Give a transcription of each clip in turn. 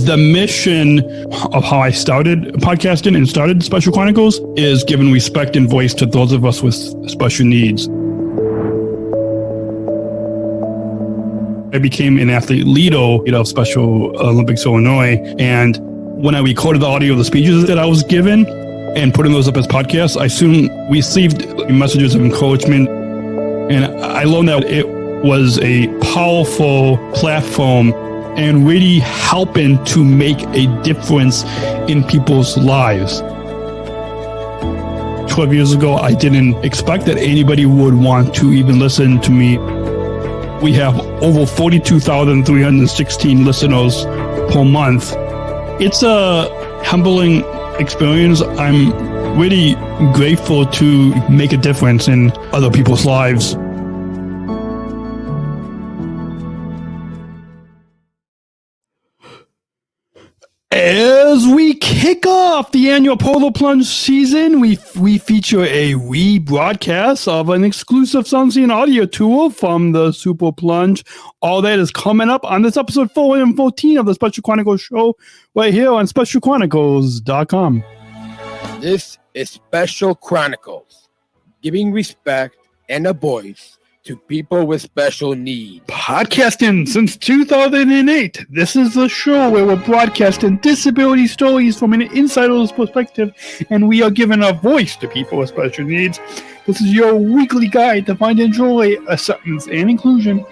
The mission of how I started podcasting and started Special Chronicles is giving respect and voice to those of us with special needs. I became an athlete leader of Special Olympics Illinois, and when I recorded the audio of the speeches that I was given and putting those up as podcasts, I soon received messages of encouragement, and I learned that it was a powerful platform and really helping to make a difference in people's lives. 12 years ago, I didn't expect that anybody would want to even listen to me. We have over 42,316 listeners per month. It's a humbling experience. I'm really grateful to make a difference in other people's lives. As we kick off the annual Polar Plunge season, we feature a rebroadcast of an exclusive Soundseeing Audio Tour from the Super Plunge. All that is coming up on this episode 414 of the Special Chronicles Show right here on specialchronicles.com. This is Special Chronicles, giving respect and a voice to people with special needs. Podcasting since 2008. This is the show where we're broadcasting disability stories from an insider's perspective, and we are giving a voice to people with special needs. This is your weekly guide to find and joy, acceptance, and inclusion.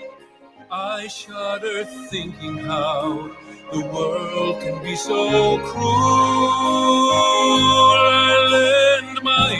I shudder thinking how the world can be so cruel. I lend my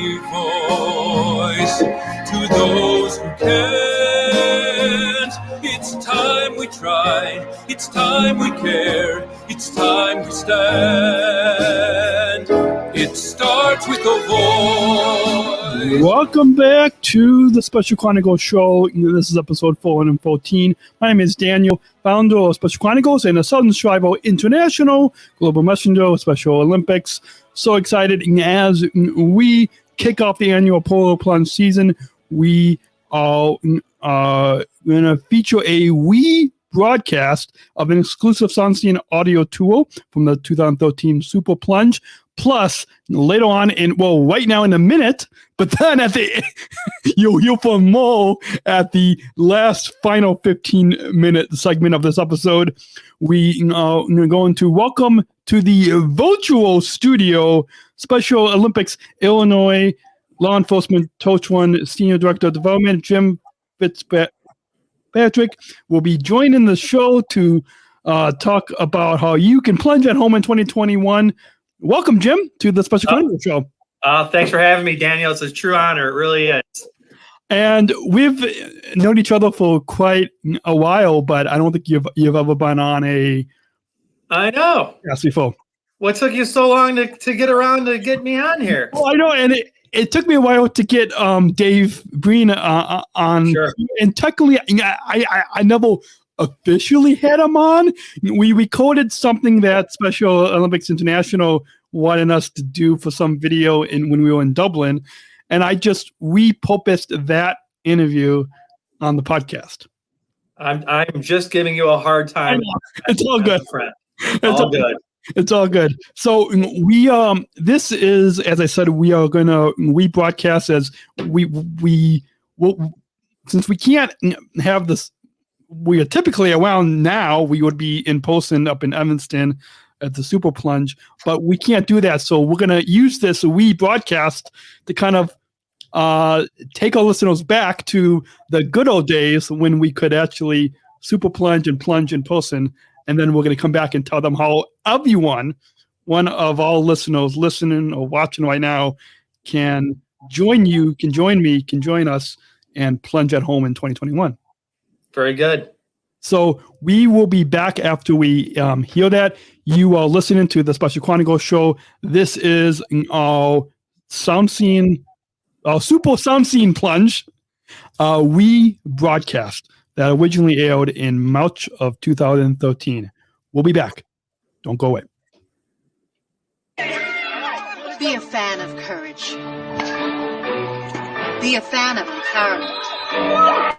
voice to those who can't. It's time we try, it's time we care, it's time we stand. It starts with a voice. Welcome back to the Special Chronicles Show. This is episode 414. My name is Daniel, founder of Special Chronicles and a Southern Striver International Global Messenger of Special Olympics. So excited as we kick off the annual Polar Plunge season. We are going to feature a broadcast of an exclusive Soundseeing Audio Tour from the 2013 Super Plunge. Plus, later on, right now in a minute, but then at the you'll hear from Mo at the last final 15-minute segment of this episode. We are going to welcome to the virtual studio Special Olympics Illinois Law Enforcement Coach 1 Senior Director of Development, Jim Fitzpatrick, will be joining the show to talk about how you can plunge at home in 2021. Welcome, Jim, to the Special Chronicles Show. Thanks for having me, Daniel. It's a true honor. It really is. And we've known each other for quite a while, but I don't think you've ever been on a... I know. Yes, before. What took you so long to get around to get me on here? Well, I know, and it took me a while to get Dave Breen on. Sure. And technically, I never officially had him on. We recorded something that Special Olympics International wanted us to do for some video when we were in Dublin, and I just repurposed that interview on the podcast. I'm just giving you a hard time. It's all good. It's all good. It's all good. So we this is, as I said, we are going to rebroadcast as we will, since we can't have this. We are typically around now. We would be in person up in Evanston at the Super Plunge, but we can't do that. So we're going to use this rebroadcast to kind of take our listeners back to the good old days when we could actually Super Plunge and plunge in person. And then we're going to come back and tell them how everyone, one of our listeners listening or watching right now, can join you, can join me, can join us and plunge at home in 2021. Very good. So we will be back after we hear that. You are listening to the Special Chronicles Show. This is our Soundseeing, our Super Soundseeing Plunge rebroadcast that originally aired in March of 2013. We'll be back. Don't go away. Be a fan of courage. Be a fan of empowerment.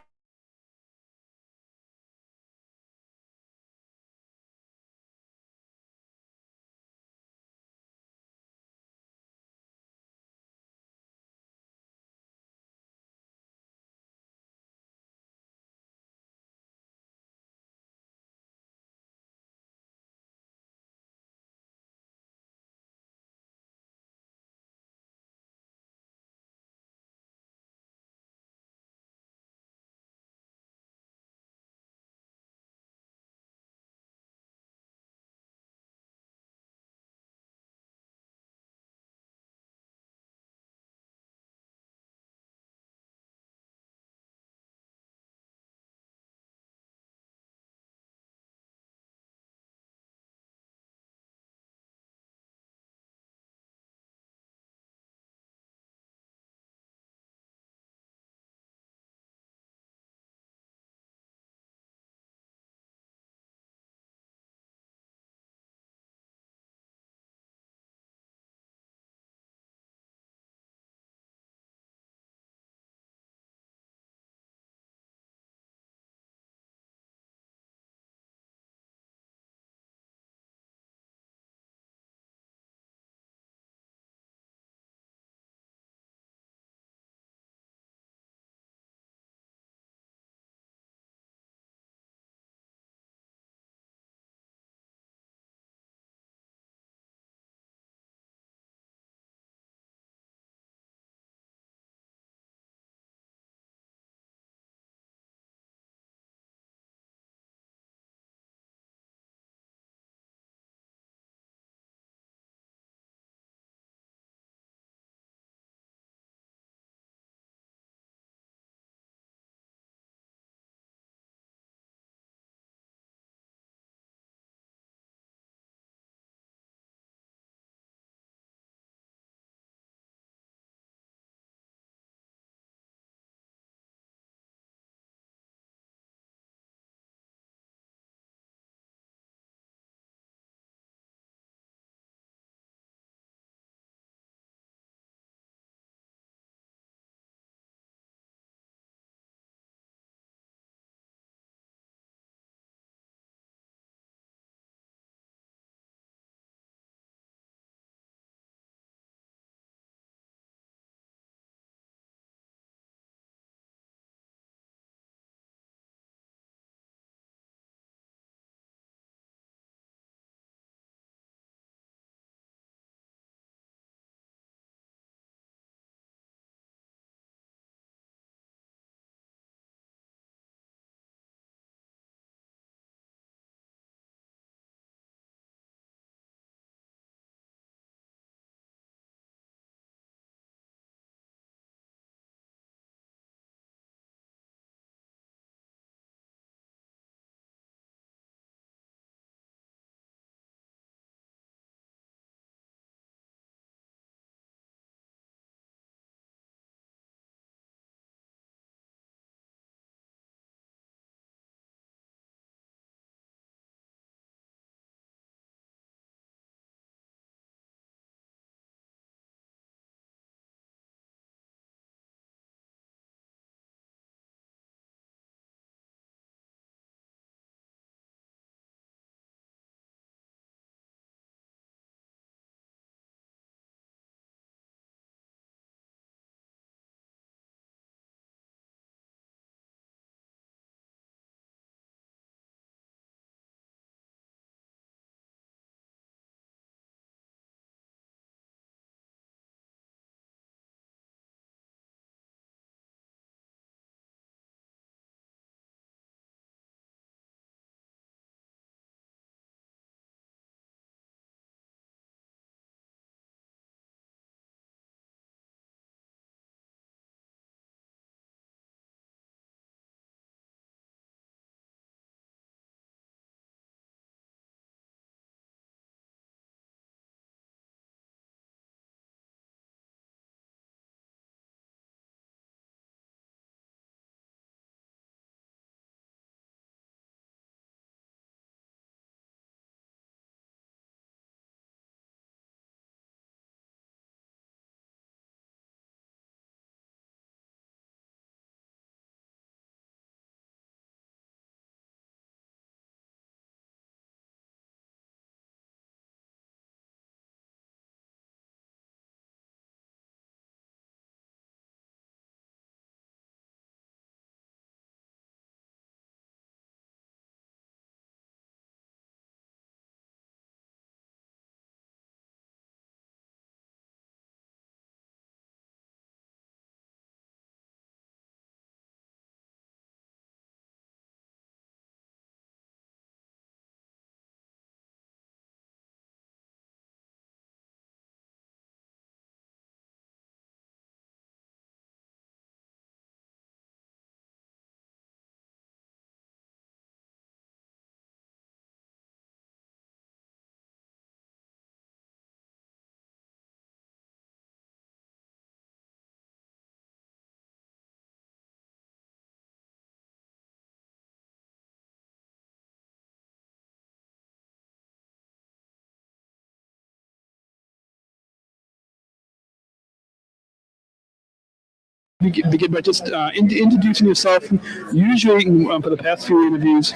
begin by just introducing yourself. Usually, for the past few interviews,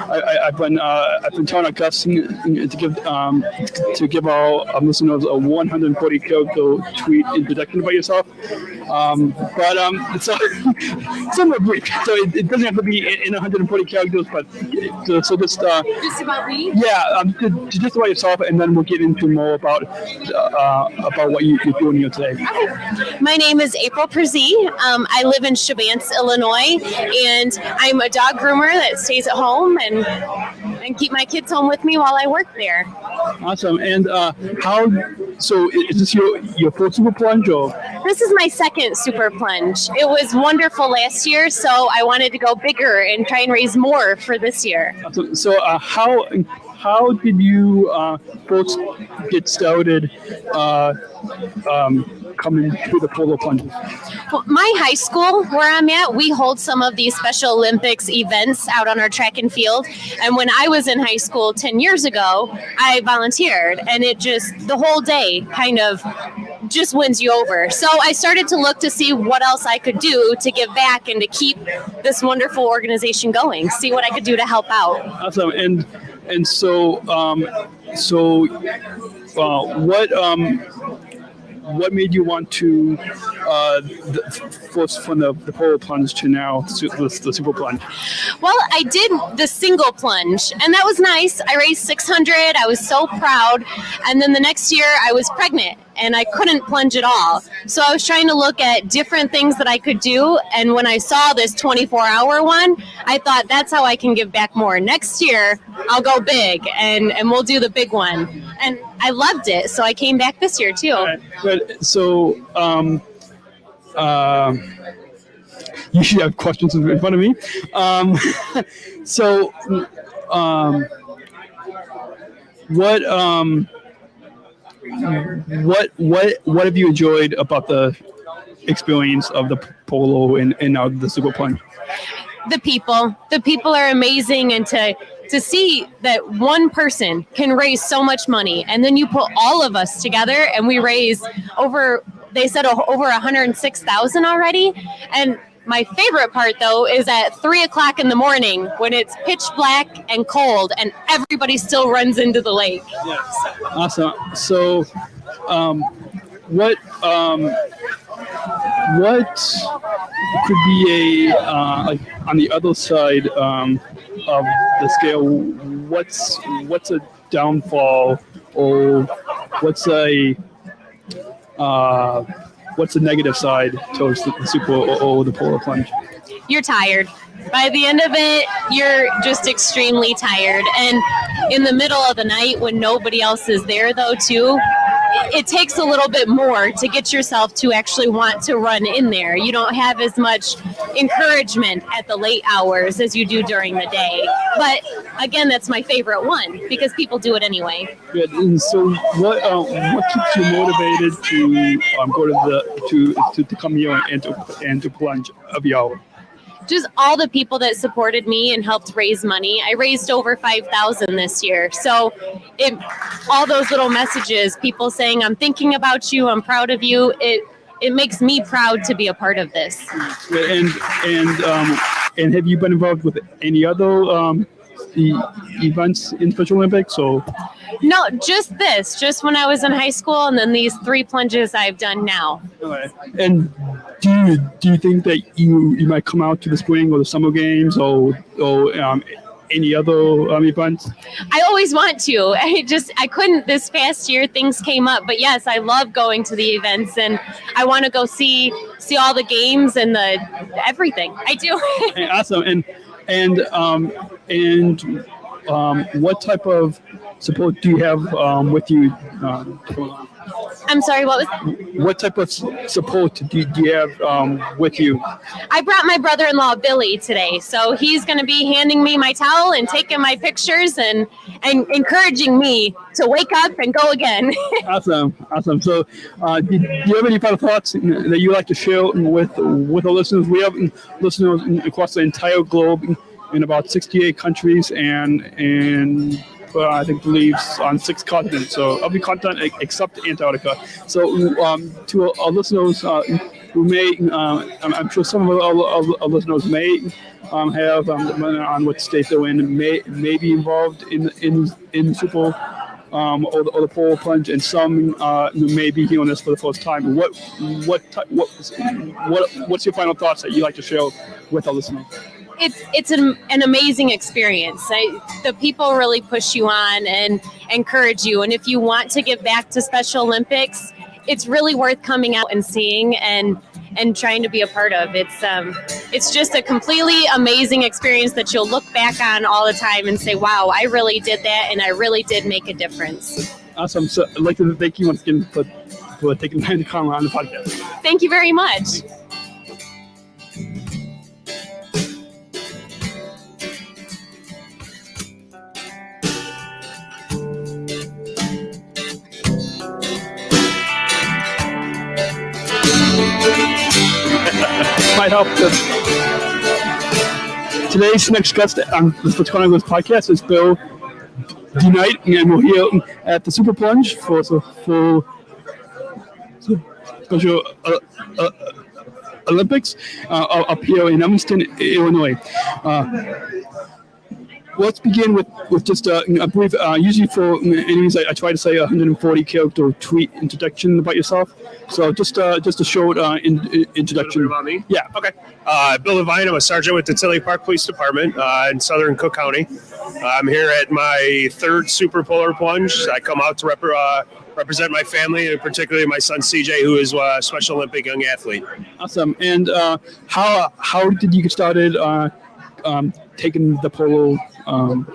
I've been telling our guests to give our listeners a 140 character tweet introduction about yourself. But it's somewhat brief, so it doesn't have to be in 140 characters. But so just about me. Yeah, just about yourself, and then we'll get into more about what you're doing here today. Okay. My name is Ep.414. I live in Chabance, Illinois, and I'm a dog groomer that stays at home and keep my kids home with me while I work there. Awesome. And so is this your first Super Plunge? Or? This is my second Super Plunge. It was wonderful last year, so I wanted to go bigger and try and raise more for this year. So how did you folks get started coming to the Polar Plunge? Well, my high school, where I'm at, we hold some of these Special Olympics events out on our track and field. And when I was in high school 10 years ago, I volunteered, and the whole day kind of just wins you over. So I started to look to see what else I could do to give back and to keep this wonderful organization going, see what I could do to help out. Awesome. And so what made you want to first from the Polar Plunge to now the Super Plunge? Well, I did the single plunge, and that was nice. I raised $600. I was so proud. And then the next year I was pregnant and I couldn't plunge at all. So I was trying to look at different things that I could do. And when I saw this 24-hour one, I thought that's how I can give back more. Next year I'll go big and we'll do the big one. And I loved it. So I came back this year too. But so you should have questions in front of me. What have you enjoyed about the experience of the polo and now the Super Plunge? The people are amazing, and to see that one person can raise so much money, and then you put all of us together and we raise over 106,000 already. And my favorite part though is at 3:00 in the morning when it's pitch black and cold and everybody still runs into the lake. Yes. Awesome. So what could be like on the other side of the scale? What's a downfall, or what's a negative side towards the Super or the Polar Plunge? You're tired. By the end of it, you're just extremely tired. And in the middle of the night when nobody else is there though too, it takes a little bit more to get yourself to actually want to run in there. You don't have as much encouragement at the late hours as you do during the day. But again, that's my favorite one because people do it anyway. Good. And so, what keeps you motivated to go to come here and to plunge every hour? Just all the people that supported me and helped raise money. I raised over $5,000 this year. So all those little messages, people saying, I'm thinking about you, I'm proud of you. It makes me proud to be a part of this. And have you been involved with any other events in Special Olympics? Or? No, just when I was in high school, and then these 3 plunges I've done now. Okay. And do you think that you might come out to the spring or the summer games or any other events? I always want to. I couldn't this past year. Things came up, but yes, I love going to the events, and I want to go see all the games and everything. I do. Awesome. And what type of support do you have with you? I'm sorry, what was? What type of support do you have with you? I brought my brother-in-law Billy today, so he's going to be handing me my towel and taking my pictures and encouraging me to wake up and go again. Awesome. So, do you have any final thoughts that you'd like to share with our listeners? We have listeners across the entire globe in about 68 countries and I believe on 6 continents. So every continent except Antarctica. So to our listeners, who may, I'm sure some of our listeners may have, depending on what state they're in, may be involved in Super or the Polar Plunge, and some who may be hearing this for the first time. What's your final thoughts that you'd like to share with our listeners? It's an amazing experience. The people really push you on and encourage you. And if you want to give back to Special Olympics, it's really worth coming out and seeing and trying to be a part of. It's just a completely amazing experience that you'll look back on all the time and say, wow, I really did that, and I really did make a difference. Awesome. So I'd like to thank you once again for taking time to come on the podcast. Thank you very much. Might help. Today's next guest on the Special Chronicles podcast is Bill Knight, and we're here at the Super Plunge for Special Olympics up here in Evanston, Illinois. Let's begin with just a brief, usually for interviews, I try to say 140 character tweet introduction about yourself. So just a short introduction. A little bit about me? Yeah. Okay. Bill Levine, I'm a sergeant with the Tinley Park Police Department in southern Cook County. I'm here at my third Super Polar Plunge. I come out to represent my family, and particularly my son CJ, who is a Special Olympic young athlete. Awesome. And how did you get started taking the polo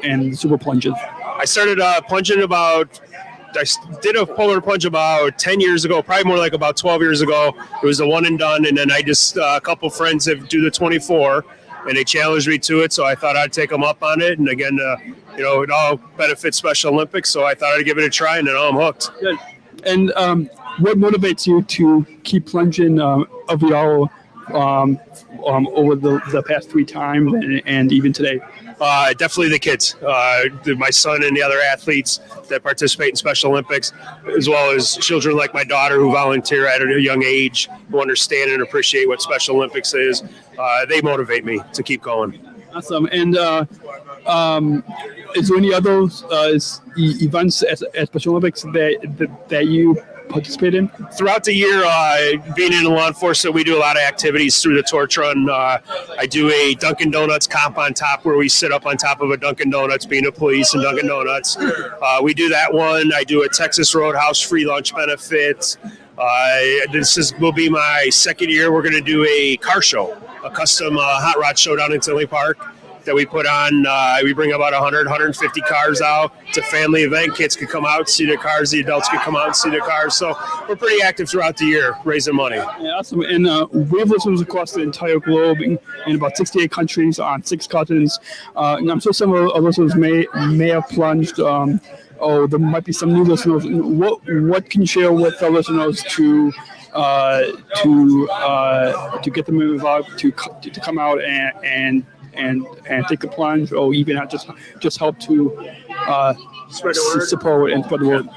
and Super Plunges? I started plunging I did a Polar Plunge about 10 years ago, probably more like about 12 years ago. It was a one and done, and then I just, a couple friends have do the 24, and they challenged me to it, so I thought I'd take them up on it. And again, it all benefits Special Olympics, so I thought I'd give it a try, and now I'm hooked. Good. And what motivates you to keep plunging every hour over the past 3 times and even today? Definitely the kids, my son and the other athletes that participate in Special Olympics, as well as children like my daughter who volunteer at a young age, who understand and appreciate what Special Olympics is. They motivate me to keep going. Awesome. And is there any other events at Special Olympics that you participate in? Throughout the year, being in law enforcement, we do a lot of activities through the torch run. I do a Dunkin' Donuts comp on top, where we sit up on top of a Dunkin' Donuts, being a police and Dunkin' Donuts. We do that one. I do a Texas Roadhouse free lunch benefit. This will be my second year. We're going to do a car show, a custom hot rod show down in Tinley Park that we put on. We bring about 100, 150 cars out. It's a family event. Kids can come out, see their cars. The adults can come out and see their cars. So we're pretty active throughout the year, raising money. Yeah, awesome. And we have listeners across the entire globe in about 68 countries on 6 continents. And I'm sure some of our listeners may have plunged. There might be some new listeners. What can you share with our listeners to get them involved, to come out and take the plunge, or even just help to spread the word. Support and spread the word?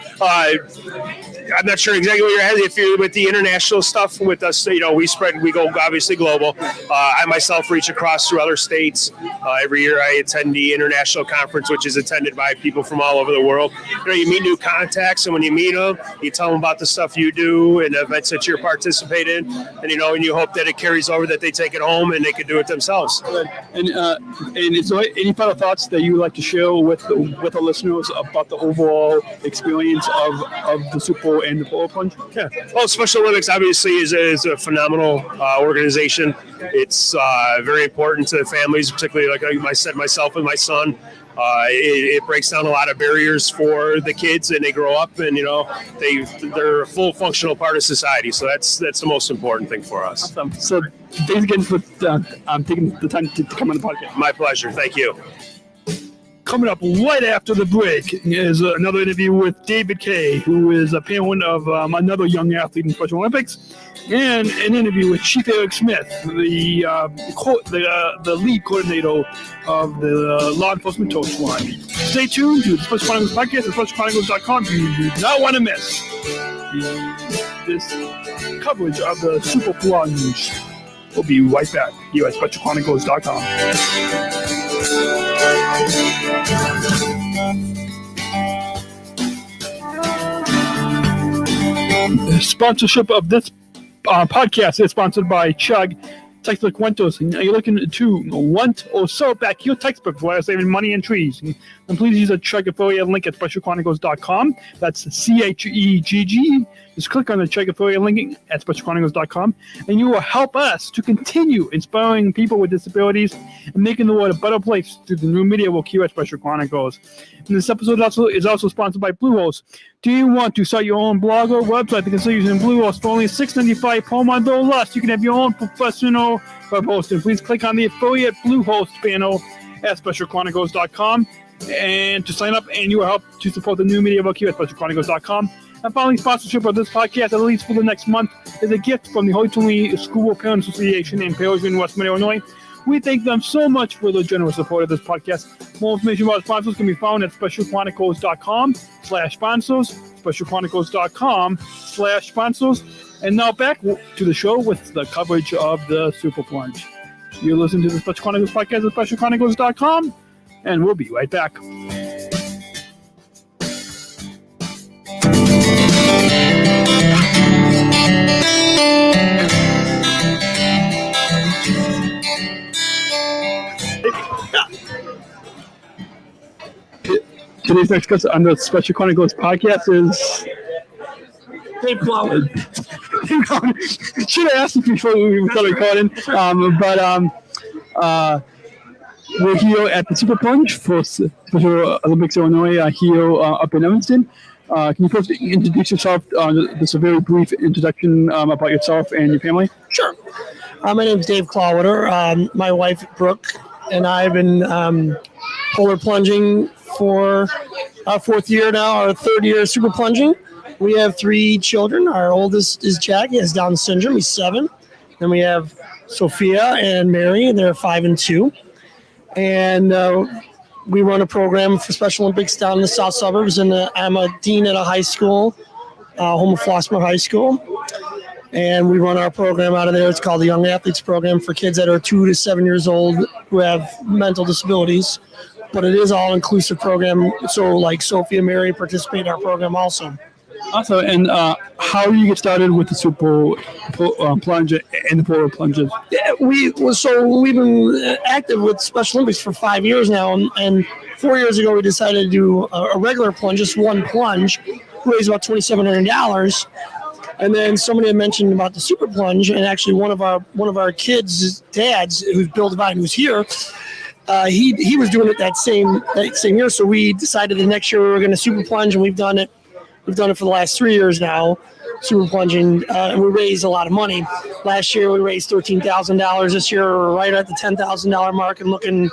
I'm not sure exactly what you're asking. If you're with the international stuff with us, we go obviously global. I myself reach across through other states. Every year I attend the international conference, which is attended by people from all over the world. You meet new contacts, and when you meet them, you tell them about the stuff you do and events that you're participating in, and you hope that it carries over, that they take it home and they can do it themselves. And is there any final thoughts that you would like to share with our listeners about the overall experience of the Super and the Polar Plunge? Yeah. Well, Special Olympics obviously is a phenomenal organization. It's very important to families, particularly like I said, myself and my son. It breaks down a lot of barriers for the kids, and they grow up, and they're a full functional part of society. So that's the most important thing for us. Awesome. So thanks again for taking the time to come on the podcast. My pleasure. Thank you. Coming up right after the break is another interview with David Kay, who is a parent of another young athlete in Special Olympics, and an interview with Chief Eric Smith, the lead coordinator of the law enforcement torch line. Stay tuned to the Special Chronicles podcast at specialchronicles.com. You do not want to miss this coverage of the Super Plunge. We'll be right back here at SpecialChronicles.com. The sponsorship of this podcast is sponsored by Chug Textbook Rentals. Are you looking to want or sell back your textbook while saving money and trees? And please use a Chug affiliate link at SpecialChronicles.com. That's CHEGG. Just click on the Chug affiliate link at SpecialChronicles.com, and you will help us to continue inspiring people with disabilities and making the world a better place through the new media work here at Special Chronicles. And this episode is also sponsored by Bluehost. Do you want to start your own blog or website? Consider using Bluehost for only $6.95 per month or less. You can have your own professional web hosting. Please click on the affiliate Bluehost panel at SpecialChronicles.com and to sign up, and you will help to support the new media work here at SpecialChronicles.com. And finally, sponsorship of this podcast, at least for the next month, is a gift from the Holy Trinity School Parents Association in Perrysburg, Western Illinois. We thank them so much for the generous support of this podcast. More information about sponsors can be found at SpecialChronicles.com/sponsors, SpecialChronicles.com/sponsors. And now back to the show with the coverage of the Super Plunge. You're listening to the Special Chronicles podcast at SpecialChronicles.com, and we'll be right back. Today's next guest on the Special Chronicles podcast is Dave Cloud. Should have asked you before we started recording, we're here at the Super Plunge for Special Olympics Illinois here up in Evanston. Can you first introduce yourself? Just a very brief introduction about yourself and your family. Sure. My name is Dave Clawwater. My wife, Brooke, and I have been polar plunging for our fourth year now, our third year of super plunging. We have 3 children. Our oldest is Jack. He has Down syndrome. He's 7. Then we have Sophia and Mary, and they're 5 and 2. And we run a program for Special Olympics down in the south suburbs. And I'm a dean at a high school, home of Flossmoor High School. And we run our program out of there. It's called the Young Athletes Program for kids that are 2 to 7 years old who have mental disabilities. But it is all-inclusive program. So, like Sophia and Mary participate in our program also. Awesome. And how do you get started with the Super Plunge and the Polar Plunges? We've been active with Special Olympics for 5 years now, and 4 years ago we decided to do a regular plunge, just one plunge, raise about $2,700. And then somebody had mentioned about the Super Plunge, and actually one of our kids' dads, who's Bill Devine, who's here, he was doing it that same year. So we decided the next year we were going to Super Plunge, and we've done it. We've done it for the last 3 years now, super plunging, and we raised a lot of money. Last year we raised $13,000. This year we're right at the $10,000 mark and looking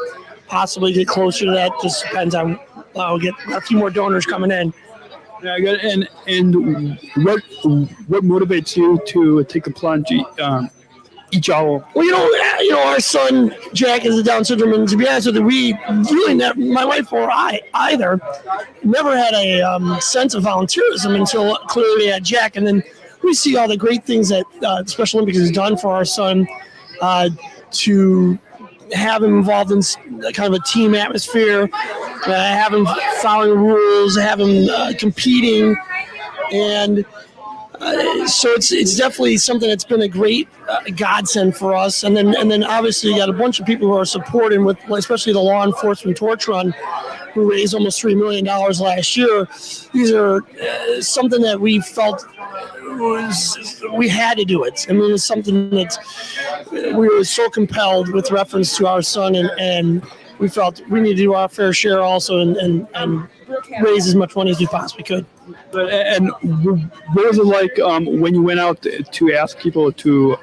possibly get closer to that. Just depends on we'll get a few more donors coming in. Yeah, good. And what motivates you to take the plunge each hour? Well, you know, our son Jack has the Down syndrome, and to be honest with you, we really never, my wife or I either, never had a sense of volunteerism until clearly at Jack, and then we see all the great things that Special Olympics has done for our son to have him involved in kind of a team atmosphere, have him following rules, have him competing, and so it's definitely something that's been a great godsend for us. And then obviously you got a bunch of people who are supporting with, especially the law enforcement torch run, who raised almost $3 million last year. These are something that we felt we had to do it. I mean, it's something that we were so compelled with reference to our son, and we felt we need to do our fair share also and raise as much money as we possibly could. And what was it like when you went out to ask people to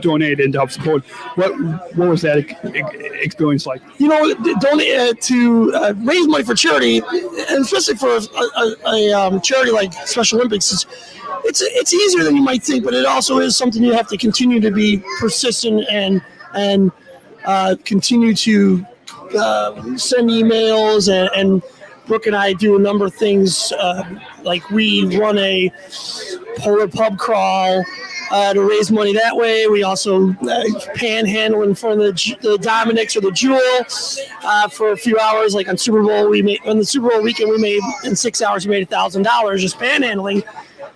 donate and to help support? What was that experience like? You know, donate to raise money for charity, and especially for a charity like Special Olympics, it's easier than you might think, but it also is something you have to continue to be persistent and continue to send emails and Brooke and I do a number of things, like we run a polar pub crawl to raise money that way. We also panhandle in front of the Dominic's or the Jewel for a few hours. Like on Super Bowl, on the Super Bowl weekend, we made in 6 hours, we made $1,000 just panhandling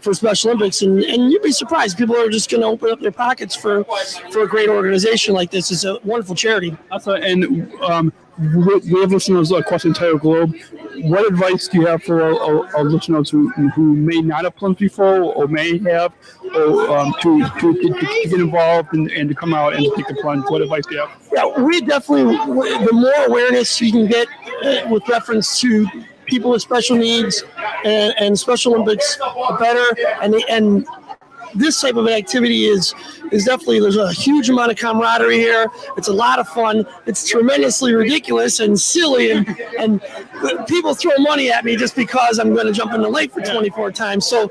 for Special Olympics, and you'd be surprised. People are just going to open up their pockets for a great organization like this. It's a wonderful charity. And we have listeners across the entire globe. What advice do you have for our listeners who may not have plunged before or may have, or to get involved and to come out and take the plunge? What advice do you have? Yeah, we definitely, the more awareness you can get with reference to people with special needs and Special Olympics, the better. And this type of an activity is definitely, there's a huge amount of camaraderie here. It's a lot of fun. It's tremendously ridiculous and silly, and people throw money at me just because I'm going to jump in the lake for 24 times. So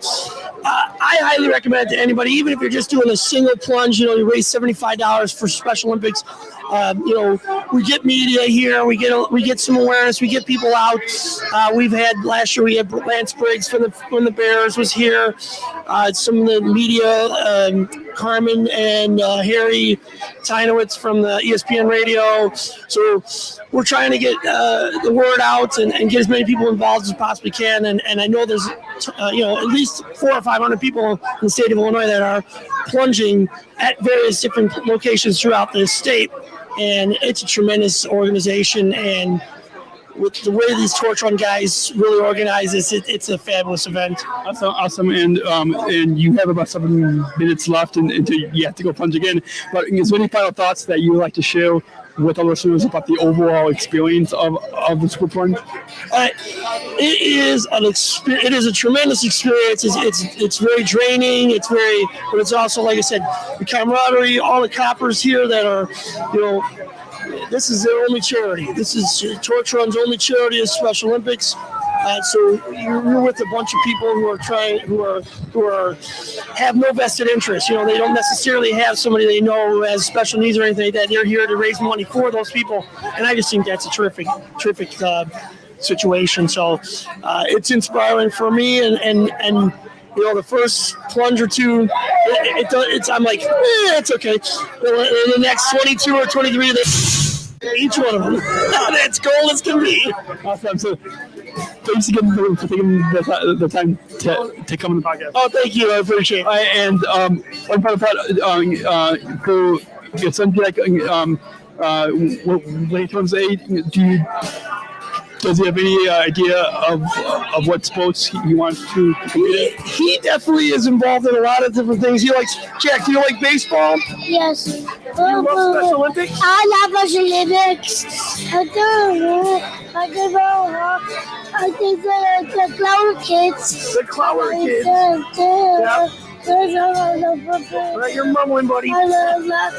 I highly recommend it to anybody, even if you're just doing a single plunge. You raise $75 for Special Olympics. We get media here. We get some awareness. We get people out. Last year we had Lance Briggs from the Bears was here. Some of the media, Carmen and Harry Tynowitz from the ESPN radio. So we're trying to get the word out and get as many people involved as possibly can. And I know there's at least 400 or 500 people in the state of Illinois that are plunging at various different locations throughout the state. And it's a tremendous organization, and with the way these torch run guys really organize this, it's a fabulous event. That's awesome. And you have about 7 minutes left until you have to go plunge again. But is there any final thoughts that you would like to share with our listeners about the overall experience of the Super Plunge? It is a tremendous experience. It's very draining. But it's also, like I said, the camaraderie, all the coppers here that are, this is their only charity. This is Torch Run's only charity is Special Olympics. So you're with a bunch of people who have no vested interest. They don't necessarily have somebody they know who has special needs or anything like that. They're here to raise money for those people, and I just think that's a terrific situation. So it's inspiring for me, and the first plunge or two, I'm like, it's okay. In the next 22 or 23, each one of them, that's gold as can be. Awesome. So thanks again for taking the time to come on the podcast. Oh, thank you. I appreciate it. And one final thought for your son, Jack, when he turns 8, does he have any idea of what sports he wants to compete in? He definitely is involved in a lot of different things. Jack, do you like baseball? Yes. Do you love Special Olympics? I love Special Olympics. I think the Clower Kids. The Clower Kids. Yeah. You're mumbling, buddy. I love that.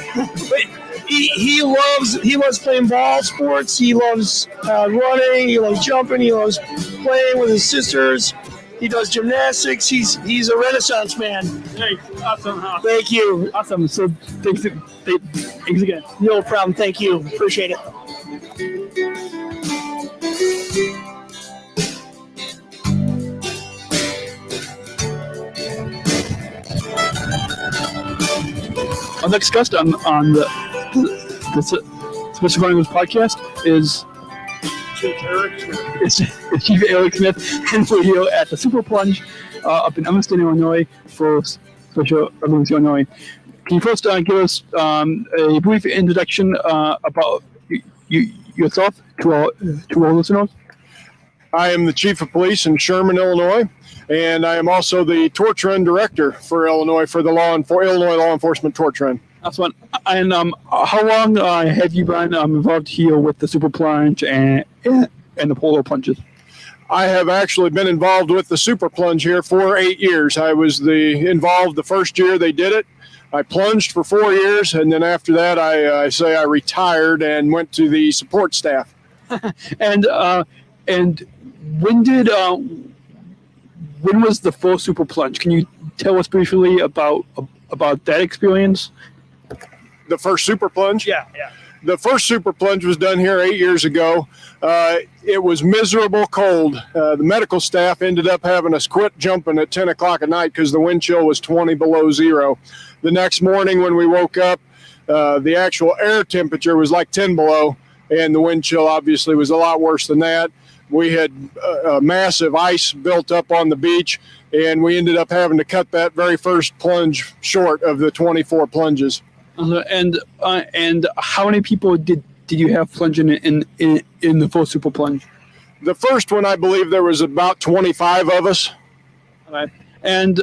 He loves playing ball sports. He loves running. He loves jumping. He loves playing with his sisters. He does gymnastics. He's a Renaissance man. Hey, awesome. Thank you. Awesome. So thanks again. No problem. Thank you. Appreciate it. Our next guest on the Special Chronicles podcast is Chief Eric Smith, and we're here at the Super Plunge up in Evanston, Illinois for Special Chronicles Illinois. Can you first give us a brief introduction about yourself to our listeners? I am the Chief of Police in Sherman, Illinois, and I am also the Torch Run Director for Illinois for the Illinois Law Enforcement Torch Run. That's one. And how long have you been involved here with the Super Plunge and the Polar Plunges? I have actually been involved with the Super Plunge here for 8 years. I was involved the first year they did it. I plunged for 4 years, and then after that, I retired and went to the support staff. And when was the full Super Plunge? Can you tell us briefly about that experience? The first Super Plunge? Yeah. The first Super Plunge was done here 8 years ago. It was miserable cold. The medical staff ended up having us quit jumping at 10 o'clock at night because the wind chill was 20 below zero. The next morning when we woke up, the actual air temperature was like 10 below, and the wind chill obviously was a lot worse than that. We had massive ice built up on the beach, and we ended up having to cut that very first plunge short of the 24 plunges. And how many people did you have plunging in the full Super Plunge? The first one, I believe there was about 25 of us. Okay. And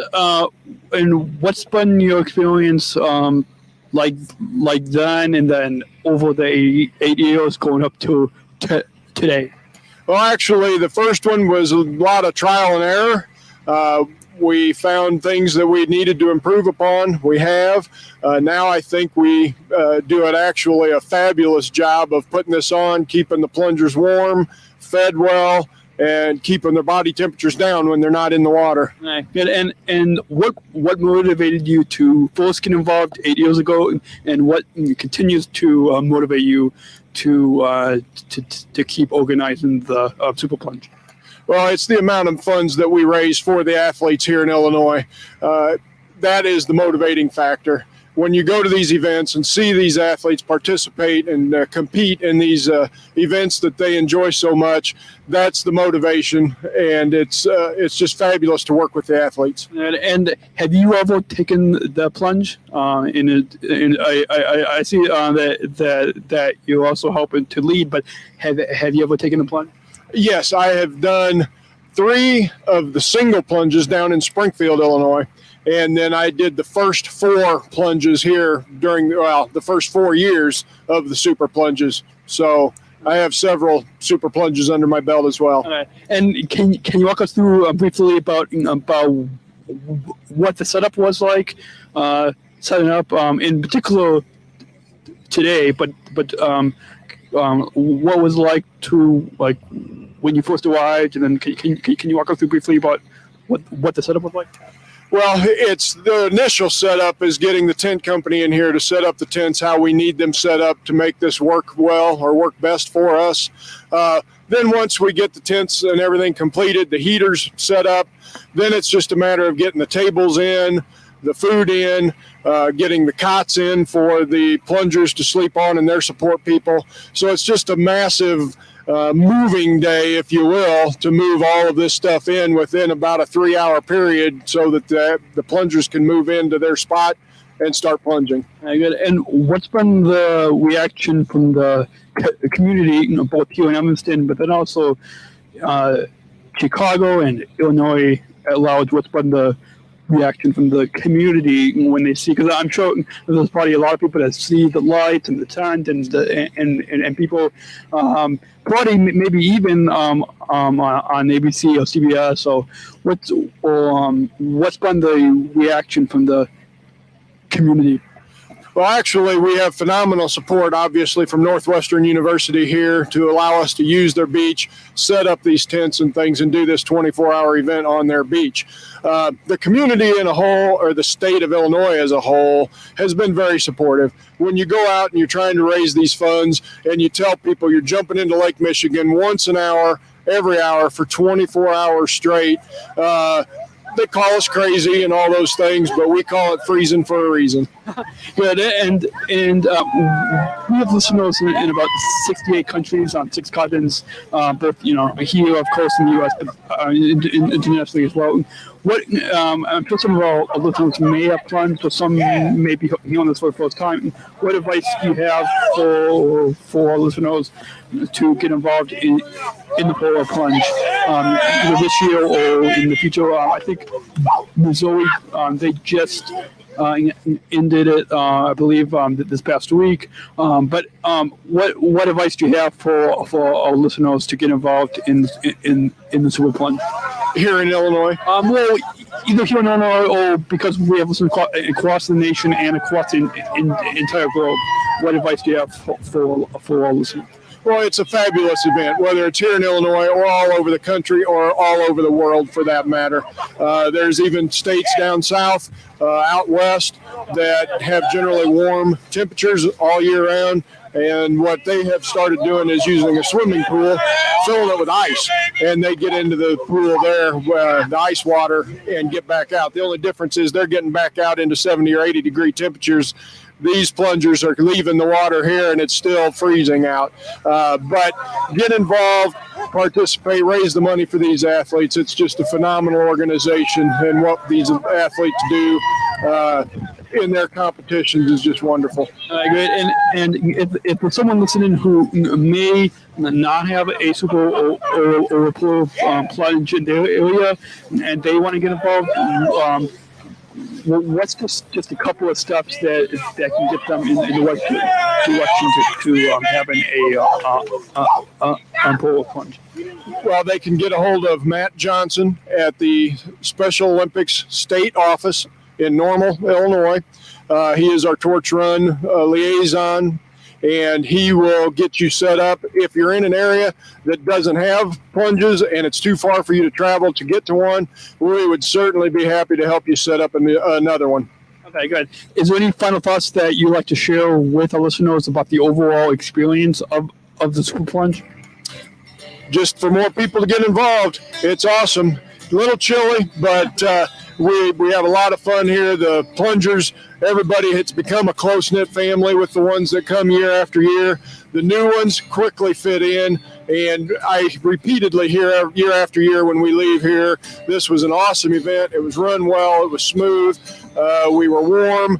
what's been your experience like then and then over the 8 years going up to today? Well, actually, the first one was a lot of trial and error. We found things that we needed to improve upon. We have. Now I think we do actually a fabulous job of putting this on, keeping the plungers warm, fed well, and keeping their body temperatures down when they're not in the water. Right. And what motivated you to first get involved 8 years ago, and what continues to motivate you to keep organizing the Super Plunge? Well, it's the amount of funds that we raise for the athletes here in Illinois. That is the motivating factor. When you go to these events and see these athletes participate and compete in these events that they enjoy so much, that's the motivation, and it's just fabulous to work with the athletes. And have you ever taken the plunge? I see that you're also helping to lead, but have you ever taken the plunge? Yes, I have done 3 of the single plunges down in Springfield, Illinois. And then I did the first 4 plunges here during, the first 4 years of the Super Plunges. So I have several Super Plunges under my belt as well. And can you walk us through briefly about what the setup was like, setting up in particular today, but what was like to like when you first arrived, and then can you walk us through briefly about what the setup was like? Well, it's the initial setup is getting the tent company in here to set up the tents how we need them set up to make this work well or work best for us. Then once we get the tents and everything completed, the heaters set up, then it's just a matter of getting the tables in, the food in, getting the cots in for the plungers to sleep on and their support people. So it's just a massive moving day, if you will, to move all of this stuff in within about a 3-hour period so that the plungers can move into their spot and start plunging. Very good. And what's been the reaction from the community, both here in Evanston, but then also Chicago and Illinois at large? What's been the reaction from the community when they see? Because I'm sure there's probably a lot of people that see the lights and the tent and people probably maybe even on ABC or CBS. So what's been the reaction from the community? Well, actually, we have phenomenal support, obviously, from Northwestern University here to allow us to use their beach, set up these tents and things, and do this 24-hour event on their beach. The community in a whole, or the state of Illinois as a whole, has been very supportive. When you go out and you're trying to raise these funds and you tell people you're jumping into Lake Michigan once an hour, every hour for 24 hours straight, they call us crazy and all those things, but we call it freezing for a reason. Good. And we have listeners in about 68 countries on 6 continents, both here, of course, in the U.S., but internationally as well. What I'm sure some of our listeners may have plunged, or some may be hearing this for the first time. What advice do you have for our listeners to get involved in the Polar Plunge, either this year or in the future? I think Missouri, they just ended it, I believe, this past week. But what advice do you have for our listeners to get involved in the Super Plunge? Here in Illinois? Well, either here in Illinois or because we have listeners across the nation and across the entire globe. What advice do you have for our listeners? Well, it's a fabulous event, whether it's here in Illinois or all over the country or all over the world for that matter. There's even states down south, out west, that have generally warm temperatures all year round. And what they have started doing is using a swimming pool, filling it with ice, and they get into the pool there, the ice water, and get back out. The only difference is they're getting back out into 70 or 80 degree temperatures. These plungers are leaving the water here, and it's still freezing out. But get involved, participate, raise the money for these athletes. It's just a phenomenal organization, and what these athletes do in their competitions is just wonderful. Great. And if there's someone listening who may not have a Super or a Polar Plunge in their area, and they want to get involved, what's just a couple of steps that can get them in the right direction to having a Polar Plunge? Well, they can get a hold of Matt Johnson at the Special Olympics State Office in Normal, Illinois. He is our torch run liaison, and he will get you set up. If you're in an area that doesn't have plunges and it's too far for you to travel to get to one, we would certainly be happy to help you set up another one. Okay, good. Is there any final thoughts that you'd like to share with our listeners about the overall experience of the Super Plunge? Just for more people to get involved. It's awesome. A little chilly, but we have a lot of fun here. The plungers, everybody, it's become a close-knit family with the ones that come year after year. The new ones quickly fit in, and I repeatedly hear year after year when we leave here, this was an awesome event. It was run well. It was smooth. We were warm.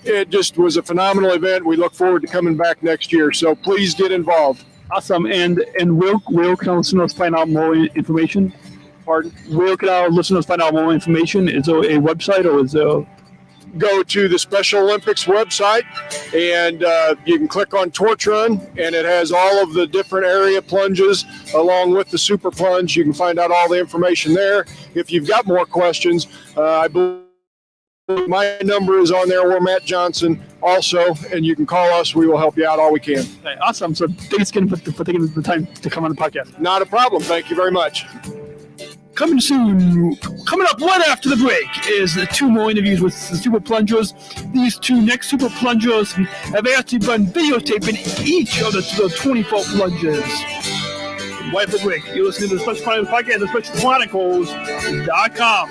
It just was a phenomenal event. We look forward to coming back next year, so please get involved. Awesome. And where can our listeners find out more information? Pardon? Where can our listeners find out more information? Is there a website, or is there... Go to the Special Olympics website, and you can click on Torch Run, and it has all of the different area plunges along with the Super Plunge. You can find out all the information there. If you've got more questions, I believe my number is on there, or Matt Johnson also, and you can call us. We will help you out all we can. Okay, awesome. So thanks again for taking the time to come on the podcast. Not a problem. Thank you very much. Coming up right after the break is 2 more interviews with the Super Plungers. These 2 next Super Plungers have actually been videotaping each of the 24 plunges. Right after the break, you're listening to the Special Chronicles podcast at SpecialChronicles.com.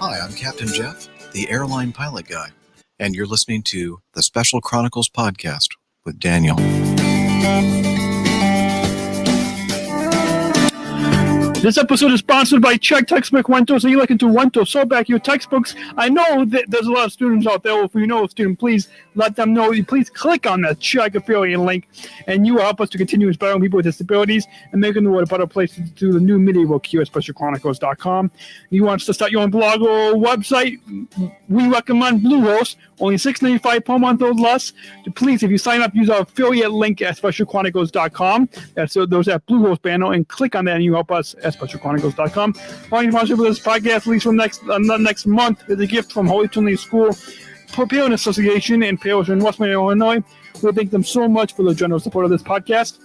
Hi, I'm Captain Jeff, the airline pilot guy, and you're listening to the Special Chronicles podcast with Daniel. This episode is sponsored by Check Textbook Rental. So you're looking to rent or sell back your textbooks. I know that there's a lot of students out there. If you know a student, please let them know. Please click on that Check affiliate link, and you will help us to continue inspiring people with disabilities and making the world a better place to do the new media book here at SpecialChronicles.com. You want to start your own blog or website? We recommend Bluehost. Only $6.95 per month or less. Please, if you sign up, use our affiliate link at SpecialChronicles.com. Those at Bluehost banner, and click on that, and you help us at SpecialChronicles.com. Following sponsorship of this podcast, at least from next month, is a gift from Holy Trinity School Parent Association in Paris in Westmoreland, Illinois. We thank them so much for the generous support of this podcast.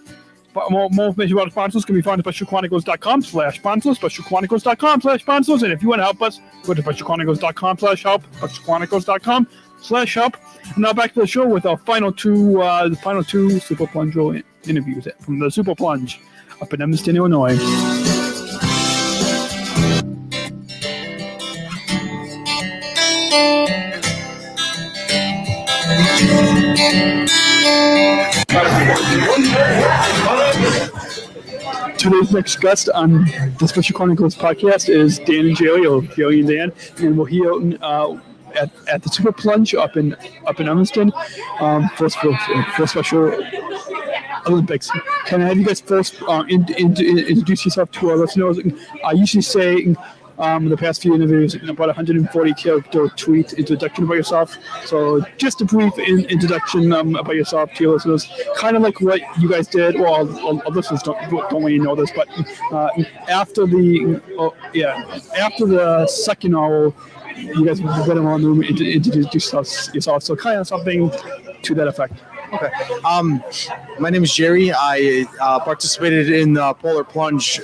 More information about sponsors can be found at SpecialChronicles.com/sponsors, SpecialChronicles.com/sponsors, and if you want to help us, go to SpecialChronicles.com/help, SpecialChronicles.com/help. And now back to the show with our final two Super Plunge interviews from the Super Plunge up in Evanston, Illinois. Today's next guest on the Special Chronicles podcast is Dan and Jerry, or Jerry and Dan, and we're here at the Super Plunge up in Evanston for Special Olympics. Can I have you guys first introduce yourself to our listeners? I usually say the past few interviews, about 140 character tweet introduction about yourself. So just a brief introduction about yourself to your listeners, kind of like what you guys did. Well, our listeners don't really know this, but after the second hour, you guys went around the room and introduced yourself. So kind of something to that effect. Okay. My name is Jerry. I participated in the Polar Plunge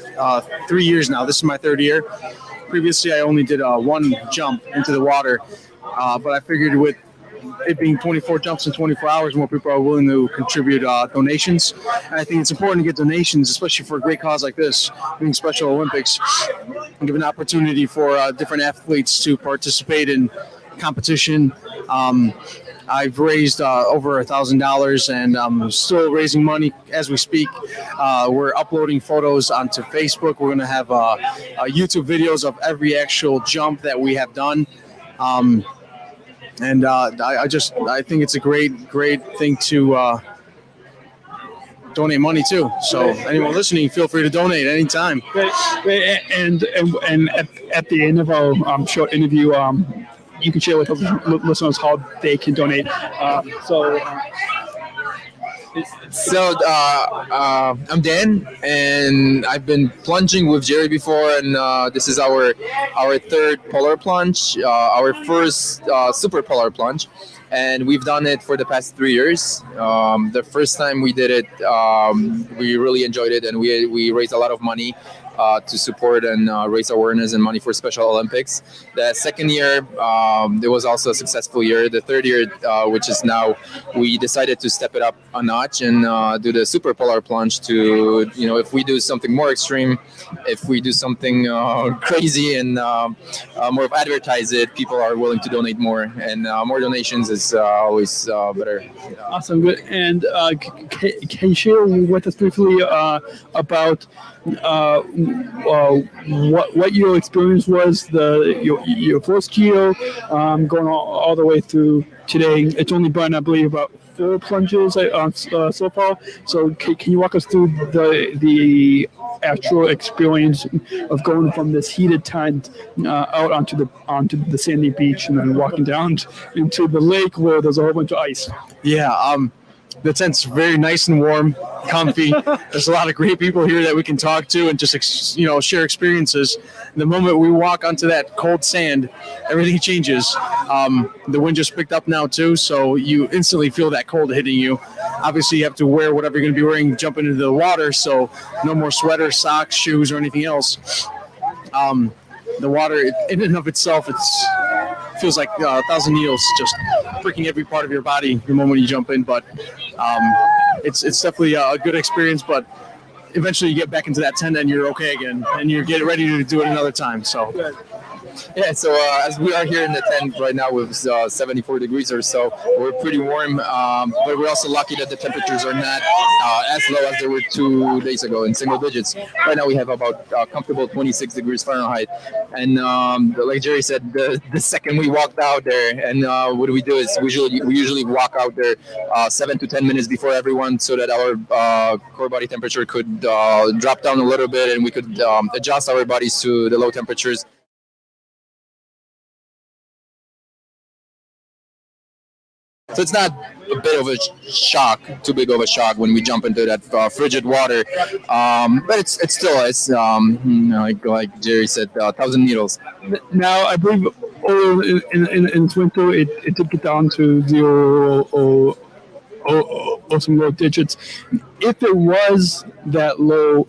3 years now. This is my 3rd year. Previously, I only did one jump into the water. but I figured with it being 24 jumps in 24 hours, more people are willing to contribute donations. And I think it's important to get donations, especially for a great cause like this, being Special Olympics, and give an opportunity for different athletes to participate in competition. I've raised over $1,000, and I'm still raising money as we speak. We're uploading photos onto Facebook. We're going to have YouTube videos of every actual jump that we have done. And I think it's a great thing to donate money to. So anyone listening, feel free to donate anytime. And at the end of our short interview, you can share with listeners how they can donate. I'm Dan, and I've been plunging with Jerry before, and this is our third Polar Plunge, our first Super Polar Plunge, and we've done it for the past 3 years. The first time we did it, we really enjoyed it, and we raised a lot of money to support and raise awareness and money for Special Olympics. The second year, it was also a successful year. The third year, which is now, we decided to step it up a notch and do the Super Polar Plunge to, if we do something more extreme, if we do something crazy and more of advertise it, people are willing to donate more, and more donations is always better. Awesome, good. And can you share with us briefly about what your experience was your first year, going all the way through today? It's only been, I believe, about 4 plunges so far. So can you walk us through the actual experience of going from this heated tent out onto the sandy beach and then walking down into the lake where there's a whole bunch of ice? Yeah, the tent's very nice and warm, comfy. There's a lot of great people here that we can talk to and just share experiences. The moment we walk onto that cold sand, everything changes. The wind just picked up now too, so you instantly feel that cold hitting you. Obviously, you have to wear whatever you're going to be wearing jumping into the water, so no more sweaters, socks, shoes, or anything else. The water, in and of itself, feels like 1,000 needles just pricking every part of your body the moment you jump in. But it's definitely a good experience. But eventually, you get back into that tent and you're okay again, and you're getting ready to do it another time. So. Yeah, so as we are here in the tent right now with 74 degrees or so, we're pretty warm, but we're also lucky that the temperatures are not as low as they were 2 days ago in single digits. Right now we have about comfortable 26 degrees Fahrenheit. And like Jerry said, the second we walked out there, and what do we do is we usually walk out there 7 to 10 minutes before everyone so that our core body temperature could drop down a little bit and we could adjust our bodies to the low temperatures. So it's not a bit of a shock, too big of a shock when we jump into that frigid water. But it's still, like Jerry said, 1,000 needles. Now, I believe in winter, it did get down to 0 or some low digits. If it was that low,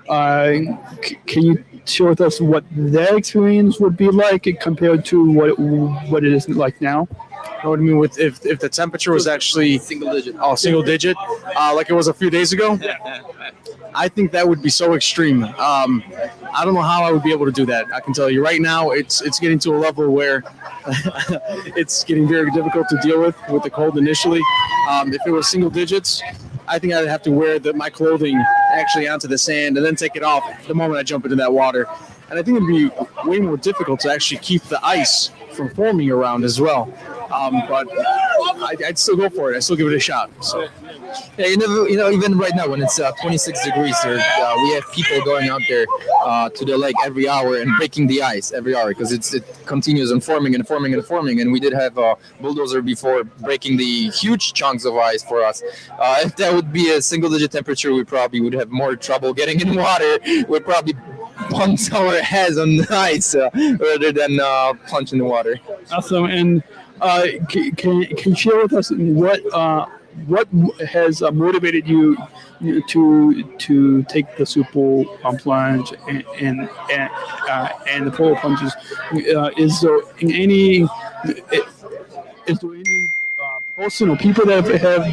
can you share with us what that experience would be like compared to what it is like now? What do you mean with if the temperature was actually single digit? Oh, single digit, like it was a few days ago. I think that would be so extreme. I don't know how I would be able to do that. I can tell you right now, it's getting to a level where it's getting very difficult to deal with the cold initially. If it was single digits, I think I'd have to wear my clothing actually onto the sand and then take it off the moment I jump into that water. And I think it'd be way more difficult to actually keep the ice from forming around as well. But I'd still go for it. I'd still give it a shot. So. Yeah, even right now when it's 26 degrees here, we have people going out there to the lake every hour and breaking the ice every hour because it continues and forming and forming and forming. And we did have a bulldozer before breaking the huge chunks of ice for us. If that would be a single-digit temperature, we probably would have more trouble getting in water. We'd probably bounce our heads on the ice rather than plunge in the water. Awesome. And can you share with us what has motivated you to take the Super Plunge and the Polar Plunges? Is there any is there any person or people that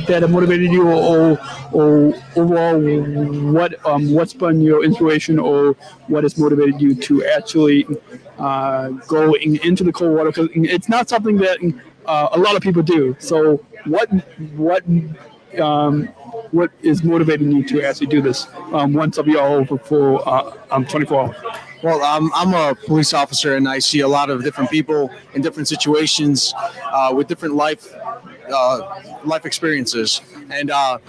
have motivated you, or overall, what's been your inspiration, or what has motivated you to actually go into the cold water? Because it's not something that a lot of people do. So what is motivating you to actually do this once I'll be all over for 24 hours? Well, I'm a police officer, and I see a lot of different people in different situations with different life experiences. And I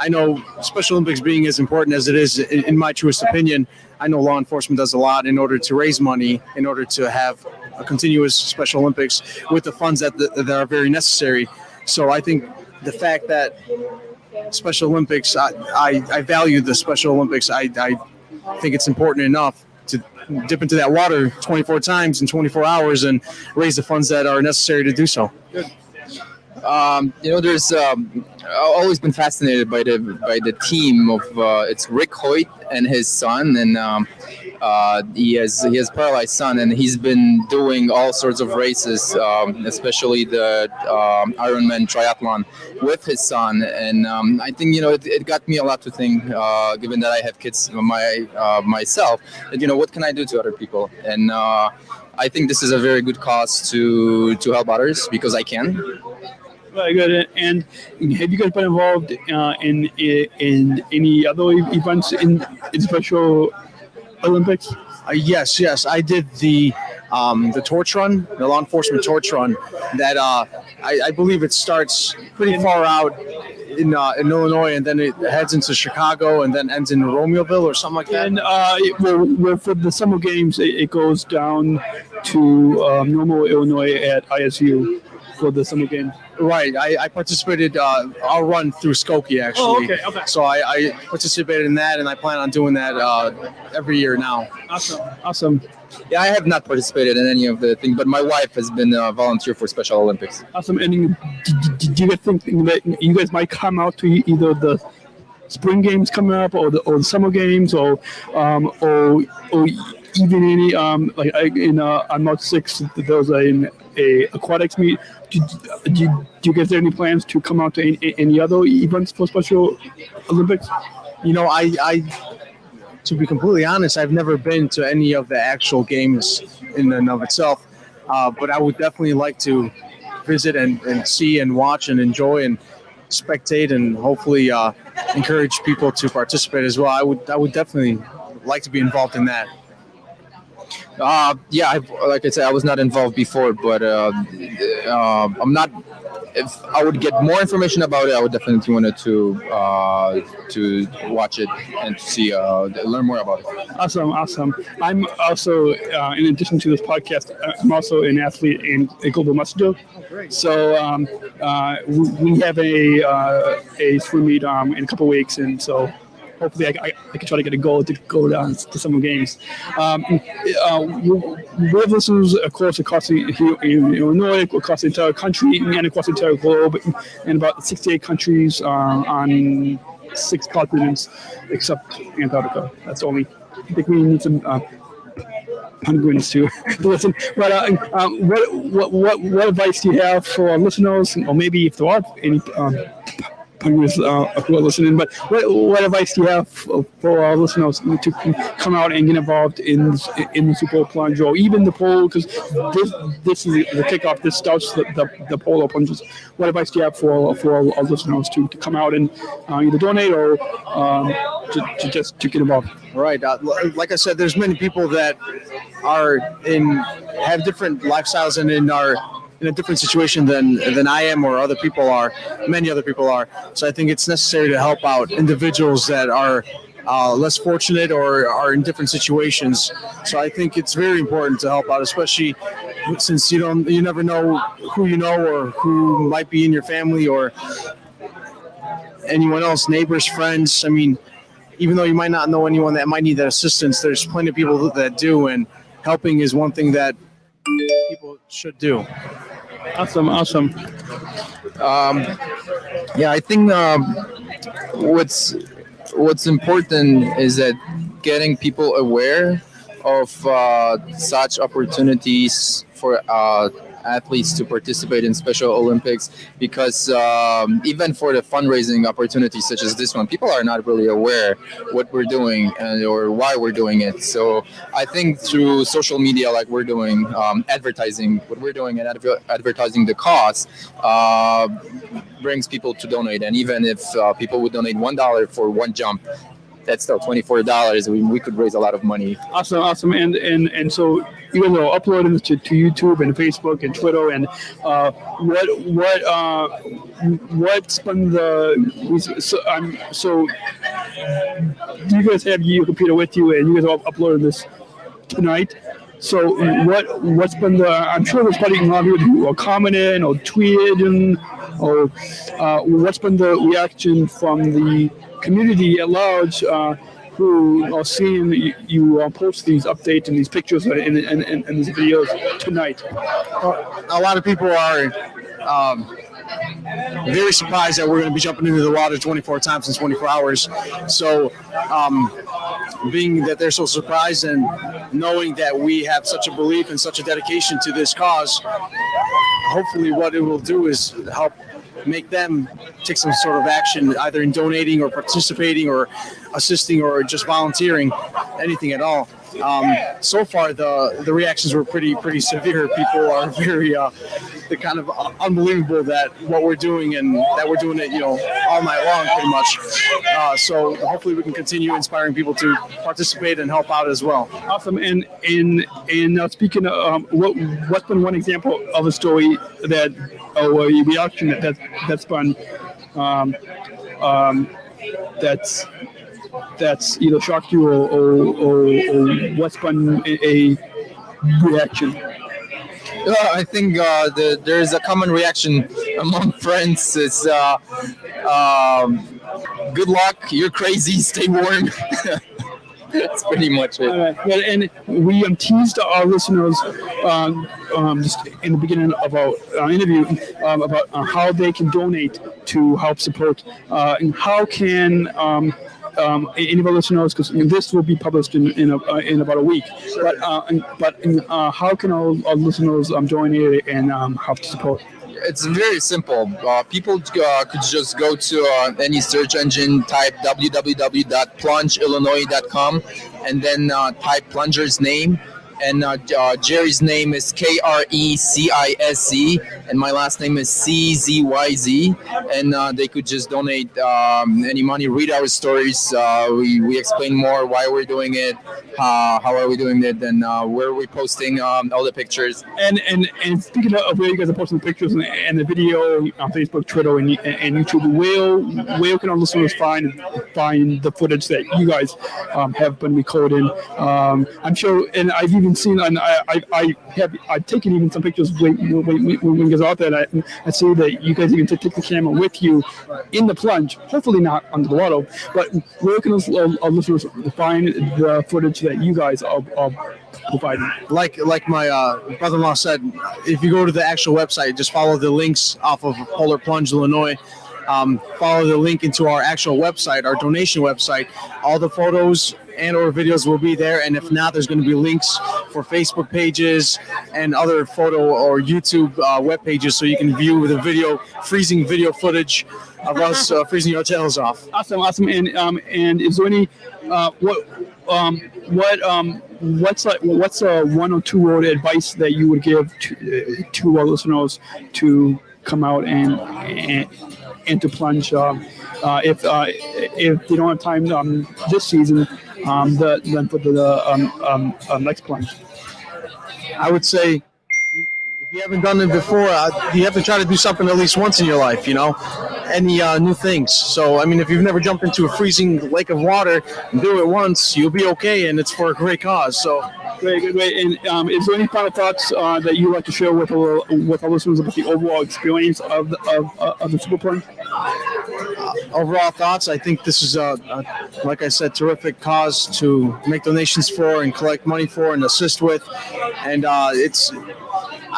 know Special Olympics being as important as it is, in my truest opinion, I know law enforcement does a lot in order to raise money, in order to have a continuous Special Olympics with the funds that are very necessary. So I think the fact that Special Olympics, I value the Special Olympics. I think it's important enough to dip into that water 24 times in 24 hours and raise the funds that are necessary to do so. Good. There's always been fascinated by the team of it's Rick Hoyt and his son, and he has paralyzed son, and he's been doing all sorts of races, especially the Ironman triathlon with his son, and I think it got me a lot to think, given that I have kids myself, that what can I do to other people, and I think this is a very good cause to help others because I can. Very good. And have you guys been involved in any other events in Special Olympics? Yes. I did the torch run, the law enforcement torch run. That I believe it starts pretty far out in Illinois, and then it heads into Chicago, and then ends in Romeoville or something like that. And well, for the summer games, it goes down to Normal, Illinois at ISU for the summer games. Right. I participated. I'll run through Skokie, actually. Oh, okay. So I participated in that, and I plan on doing that every year now. Awesome. Yeah, I have not participated in any of the things, but my wife has been a volunteer for Special Olympics. Awesome. And do you guys think that you guys might come out to either the spring games coming up, or the summer games, or even any on March 6th there's a aquatics meet? Do you guys have any plans to come out to any other events for Special Olympics? I to be completely honest, I've never been to any of the actual games in and of itself, but I would definitely like to visit and see and watch and enjoy and spectate, and hopefully encourage people to participate as well. I would definitely like to be involved in that. Like I said, I was not involved before, but I'm not. If I would get more information about it, I would definitely want to watch it and to see, learn more about it. Awesome. I'm also, in addition to this podcast, I'm also an athlete and a global messenger. Oh, great. So we have a swim meet in a couple of weeks, and so hopefully I can try to get a goal to go down to some games. We have listeners across Illinois, across the entire country, and across the entire globe, in about 68 countries on 6 continents, except Antarctica. That's only. I think we need some penguins to listen. But what advice do you have for our listeners, or maybe if there are any penguins who are listening? But what advice do you have for our listeners to come out and get involved in the Super Plunge, or even the pole? Because this is the kickoff. This starts the Polar Plunges. What advice do you have for our listeners to come out and either donate or to get involved? Right. Like I said, there's many people that have different lifestyles and are in a different situation than I am, or many other people are. So I think it's necessary to help out individuals that are less fortunate or are in different situations. So I think it's very important to help out, especially since you never know who you know or who might be in your family or anyone else, neighbors, friends. I mean, even though you might not know anyone that might need that assistance, there's plenty of people that do, and helping is one thing that people should do. Awesome. I think what's important is that getting people aware of such opportunities for athletes to participate in Special Olympics, because even for the fundraising opportunities such as this one, people are not really aware what we're doing or why we're doing it. So I think through social media, like we're doing, advertising what we're doing and advertising the cause brings people to donate. And even if people would donate $1 for one jump, that's still $24. We could raise a lot of money. Awesome. And so you guys are uploading this to YouTube and Facebook and Twitter. And what's been so do you guys have your computer with you and you guys are uploading this tonight? So what's been I'm sure there's probably a lot of people who are commenting or tweeting, or what's been the reaction from the community at large who are seeing you post these updates and these pictures and these videos tonight? A lot of people are very surprised that we're going to be jumping into the water 24 times in 24 hours. So being that they're so surprised and knowing that we have such a belief and such a dedication to this cause, hopefully what it will do is help make them take some sort of action, either in donating or participating or assisting or just volunteering, anything at all. So far, the reactions were pretty severe. People are very they're kind of unbelievable that what we're doing and that we're doing it, all night long, pretty much. So hopefully we can continue inspiring people to participate and help out as well. Awesome. And speaking of what's been one example of a story that or a reaction that's been that's either shocked you or what's been a reaction? I think there's a common reaction among friends. It's good luck, you're crazy, stay warm. That's pretty much it. Well, and we teased our listeners just in the beginning of our interview about how they can donate to help support, and how can any of our listeners, because this will be published in about a week, but how can our listeners donate and help to support? It's very simple. People could just go to any search engine, type www.plungeillinois.com, and then type Plunger's name. And Jerry's name is Krecisc, and my last name is CZYZ. And they could just donate any money, read our stories. We explain more why we're doing it, how are we doing it, and where are we posting all the pictures. And speaking of where you guys are posting the pictures and the video on Facebook, Twitter, and YouTube, where can our listeners find the footage that you guys have been recording? I'm sure, and I've even seen, and I've taken even some pictures when you guys are out there, and I see that you guys even take the camera with you in the plunge, hopefully not under the water, but where can our listeners find the footage that you guys are providing? Like my brother-in-law said, if you go to the actual website, just follow the links off of Polar Plunge, Illinois. Follow the link into our actual website, our donation website. All the photos and or videos will be there, and if not, there's going to be links for Facebook pages and other photo or YouTube web pages, so you can view the freezing video footage of us freezing our tails off. Awesome. And is there any what's a one or two word advice that you would give to our listeners to come out and to plunge if they don't have time this season, then for the next plunge? I would say, if you haven't done it before, you have to try to do something at least once in your life, any new things. So, I mean, if you've never jumped into a freezing lake of water, do it once, you'll be okay, and it's for a great cause. So, Great. And is there any final thoughts that you'd like to share with our listeners about the overall experience of the Super Plunge? Overall thoughts, I think this is like I said, terrific cause to make donations for and collect money for and assist with, and I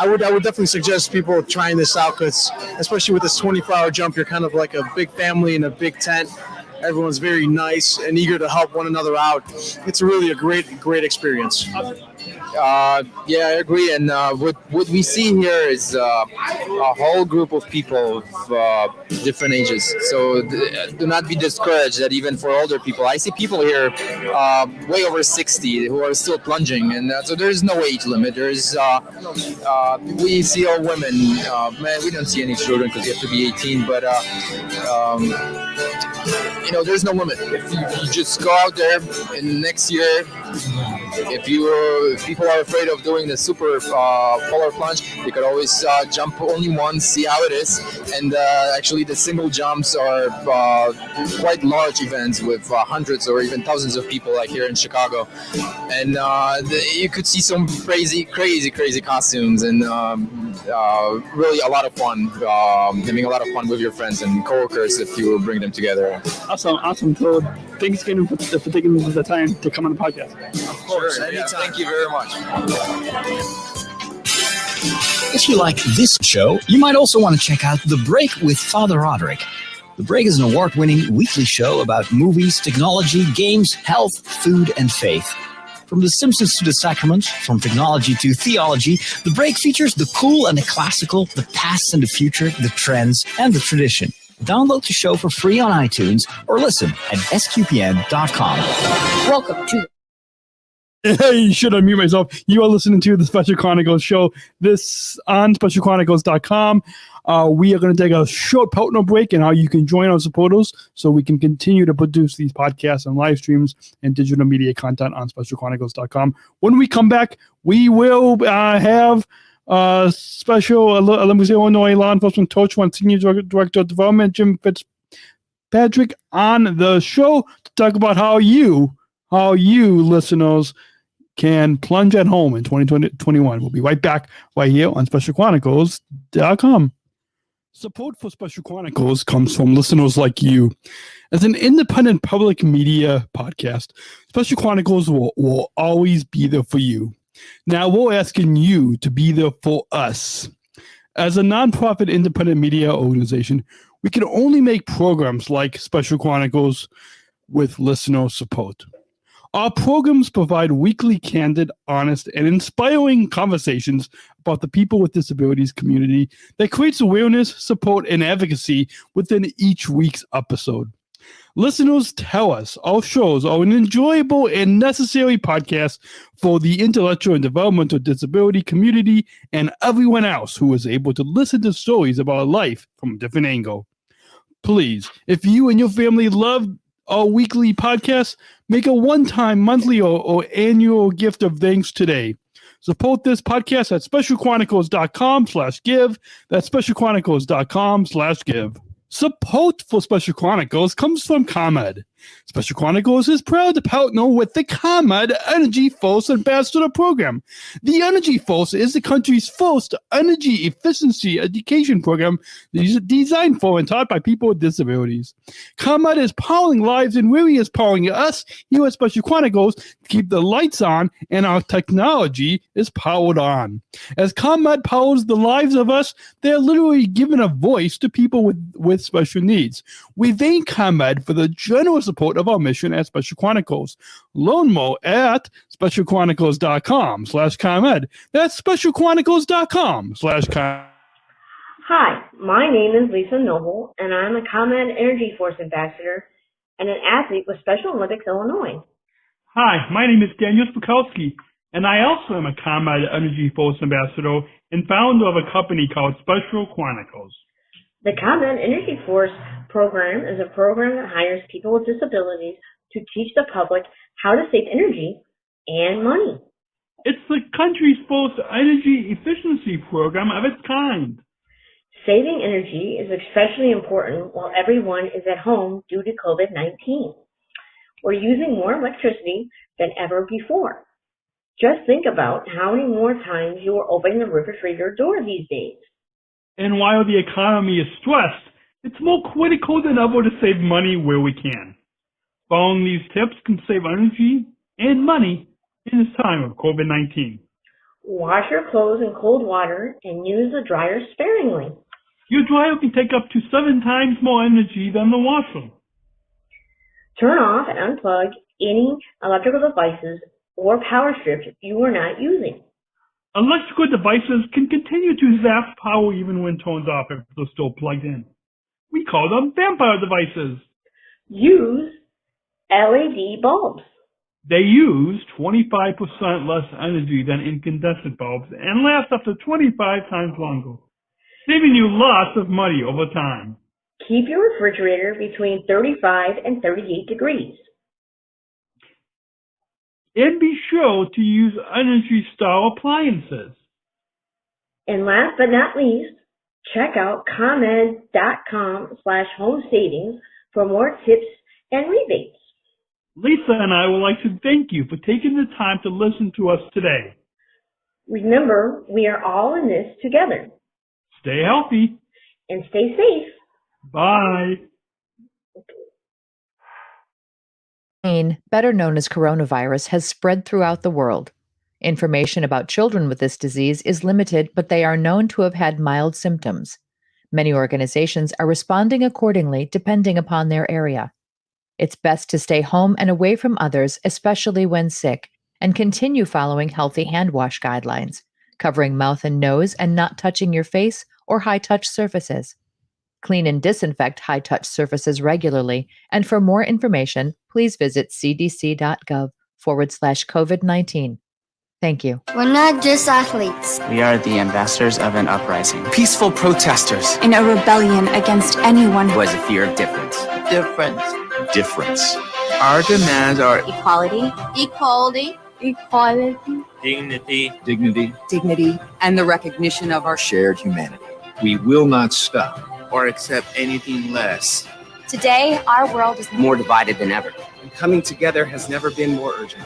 would definitely suggest people trying this out, because especially with this 24-hour jump, you're kind of like a big family in a big tent. Everyone's very nice and eager to help one another out. It's really a great experience. Yeah, I agree. And what we see here is a whole group of people of different ages. So do not be discouraged that even for older people, I see people here way over 60 who are still plunging, and so there's no age limit. There's we see all women. Man, we don't see any children because you have to be 18, but there's no limit. If you just go out there, and next year, if people are afraid of doing the Super Polar Plunge, they could always jump only once, see how it is. And actually, the single jumps are quite large events with hundreds or even thousands of people, like here in Chicago. And you could see some crazy costumes and really a lot of fun, having a lot of fun with your friends and coworkers if you bring them together. Awesome. So thanks again for taking the time to come on the podcast. Of course, anytime. Thank you very much. If you like this show, you might also want to check out The Break with Father Roderick. The Break is an award-winning weekly show about movies, technology, games, health, food, and faith. From The Simpsons to the Sacraments, from technology to theology, The Break features the cool and the classical, the past and the future, the trends, and the tradition. Download the show for free on iTunes or listen at sqpn.com. Welcome to You should unmute myself. You are listening to the Special Chronicles Show. This on specialchronicles.com. We are going to take a short partner break, and how you can join our supporters so we can continue to produce these podcasts and live streams and digital media content on specialchronicles.com. When we come back, we will have Special Olympics Illinois Law Enforcement Coach 1 Senior Director of Development Jim Fitzpatrick on the show to talk about how you listeners can plunge at home in 2021. We'll be right back right here on specialchronicles.com. Support for Special Chronicles comes from listeners like you. As an independent public media podcast, Special Chronicles will always be there for you. Now we're asking you to be there for us. As a nonprofit independent media organization, we can only make programs like Special Chronicles with listener support. Our programs provide weekly, candid, honest, and inspiring conversations about the people with disabilities community that creates awareness, support, and advocacy within each week's episode. Listeners tell us our shows are an enjoyable and necessary podcast for the intellectual and developmental disability community and everyone else who is able to listen to stories about life from a different angle. Please, if you and your family love our weekly podcast, make a one-time, monthly, or annual gift of thanks today. Support this podcast at specialchronicles.com/give. That's specialchronicles.com/give. Support for Special Chronicles comes from ComEd. Special Chronicles is proud to partner with the ComEd Energy Force Ambassador Program. The Energy Force is the country's first energy efficiency education program designed for and taught by people with disabilities. ComEd is powering lives, and really is powering us here at Special Chronicles to keep the lights on and our technology is powered on. As ComEd powers the lives of us, they're literally giving a voice to people with special needs. We thank ComEd for the generous support of our mission at Special Chronicles. Learn more at specialchronicles.com/ComEd. That's specialchronicles.com/ComEd. Hi, my name is Lisa Noble, and I'm a ComEd Energy Force Ambassador and an athlete with Special Olympics Illinois. Hi, my name is Daniel Smrokowski, and I also am a ComEd Energy Force Ambassador and founder of a company called Special Chronicles. The ComEd Energy Force program is a program that hires people with disabilities to teach the public how to save energy and money. It's the country's first energy efficiency program of its kind. Saving energy is especially important while everyone is at home due to COVID-19. We're using more electricity than ever before. Just think about how many more times you are opening the refrigerator door these days. And while the economy is stressed, it's more critical than ever to save money where we can. Following these tips can save energy and money in this time of COVID-19. Wash your clothes in cold water and use the dryer sparingly. Your dryer can take up to 7 times more energy than the washer. Turn off and unplug any electrical devices or power strips you are not using. Electrical devices can continue to zap power even when turned off if they're still plugged in. We call them vampire devices. Use LED bulbs. They use 25% less energy than incandescent bulbs and last up to 25 times longer, saving you lots of money over time. Keep your refrigerator between 35 and 38 degrees. And be sure to use Energy Star appliances. And last but not least, check out PodmanDan.com/home savings for more tips and rebates. Lisa and I would like to thank you for taking the time to listen to us today. Remember, we are all in this together. Stay healthy. And stay safe. Bye. Better known as coronavirus, has spread throughout the world. Information about children with this disease is limited, but they are known to have had mild symptoms. Many organizations are responding accordingly depending upon their area. It's best to stay home and away from others, especially when sick, and continue following healthy hand wash guidelines, covering mouth and nose and not touching your face or high-touch surfaces. Clean and disinfect high-touch surfaces regularly, and for more information, please visit cdc.gov/COVID-19. Thank you. We're not just athletes. We are the ambassadors of an uprising. Peaceful protesters. In a rebellion against anyone who has a fear of difference. different. Difference. Our demands are Equality. Equality. Equality. dignity. Dignity. Dignity. And the recognition of our Shared humanity. We will not stop or accept anything less. Today, our world is More divided than ever. And coming together has never been more urgent.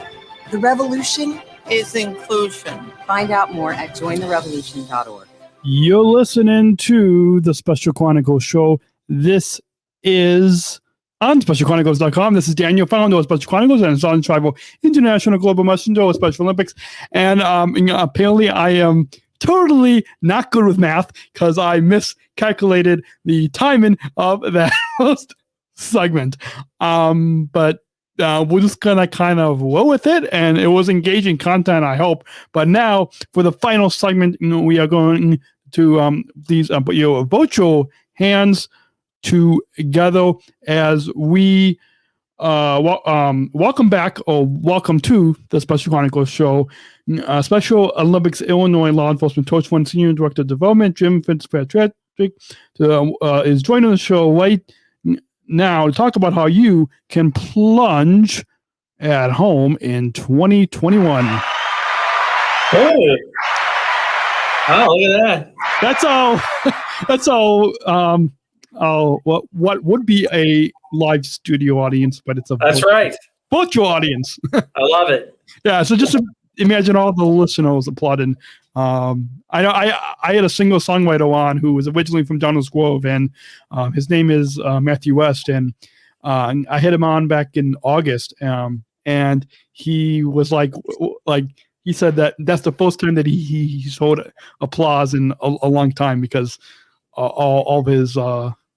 The revolution is inclusion. Find out more at jointherevolution.org. You're listening to the Special Chronicles Show. This is on SpecialChronicles.com. This is Daniel, founder of Special Chronicles and Southern Tribal International Global Messenger of Special Olympics. And apparently I am totally not good with math because I miscalculated the timing of that first segment. But we're just gonna kind of roll with it, and it was engaging content, I hope. But now for the final segment, we are going to these your virtual hands together as we welcome back or welcome to the Special Chronicles Show. Special Olympics Illinois Law Enforcement Torch 1 Senior Director of Development Jim Fitzpatrick is joining the show right now to talk about how you can plunge at home in 2021. Oh, look at that. That's all. What would be a live studio audience, but it's a virtual audience. I love it. Yeah, so just imagine all the listeners applauding. I know I had a single songwriter on who was originally from Downers Grove, and his name is Matthew West, and I had him on back in August, and he was like he said that's the first time that he's heard applause in a long time because all of his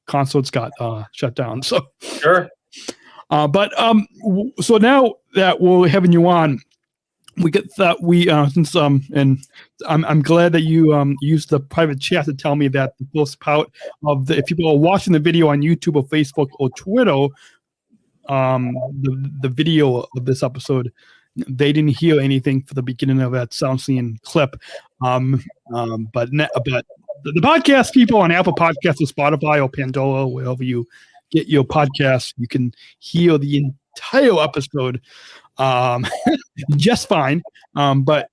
concerts got shut down. So sure. But so now that we're having you on, we get that since and I'm glad that you used the private chat to tell me that the first part of if people are watching the video on YouTube or Facebook or Twitter, the video of this episode, they didn't hear anything for the beginning of that Soundseeing clip. But the podcast people on Apple Podcasts or Spotify or Pandora, wherever you get your podcasts, you can hear the entire episode just fine. But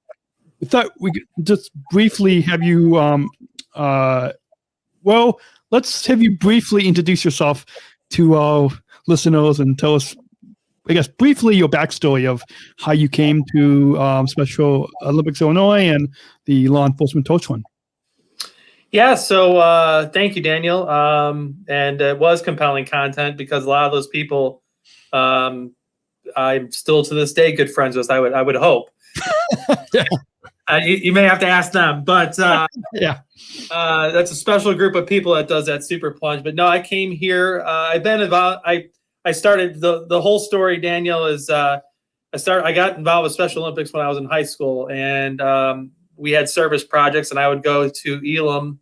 we thought we could just briefly have you let's have you briefly introduce yourself to our listeners and tell us, I guess, briefly your backstory of how you came to Special Olympics Illinois and the law enforcement torch one. Yeah, so thank you, Daniel. And it was compelling content because a lot of those people I'm still to this day good friends with. I would hope. You may have to ask them, but yeah, that's a special group of people that does that Super Plunge. But no, I came here. I've been involved. I I started the whole story, Daniel, is I got involved with Special Olympics when I was in high school, and we had service projects, and I would go to Elam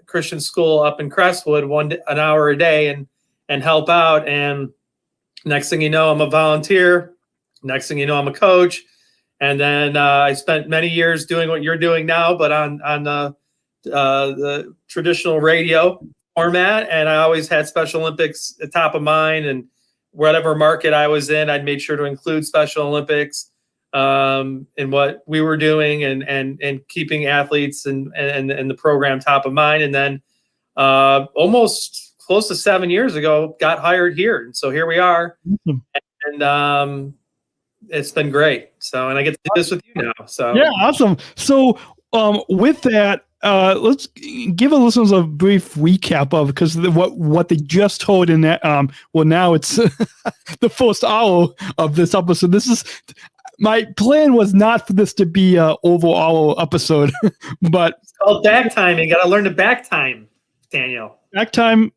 Christian school up in Crestwood an hour a day and help out. And next thing you know, I'm a volunteer. Next thing you know, I'm a coach. And then I spent many years doing what you're doing now, but on the traditional radio format. And I always had Special Olympics at top of mind, and whatever market I was in, I'd made sure to include Special Olympics in what we were doing and keeping athletes and the program top of mind. And then almost close to 7 years ago, got hired here. And so here we are. And it's been great. So, and I get to do this with you now. So yeah, awesome. So with that, let's give our listeners a brief recap of, because what they just told in that. Well, now it's the first hour of this episode. This is my plan was not for this to be a overall episode, but it's called back time. You got to learn to back time, Daniel. Back time.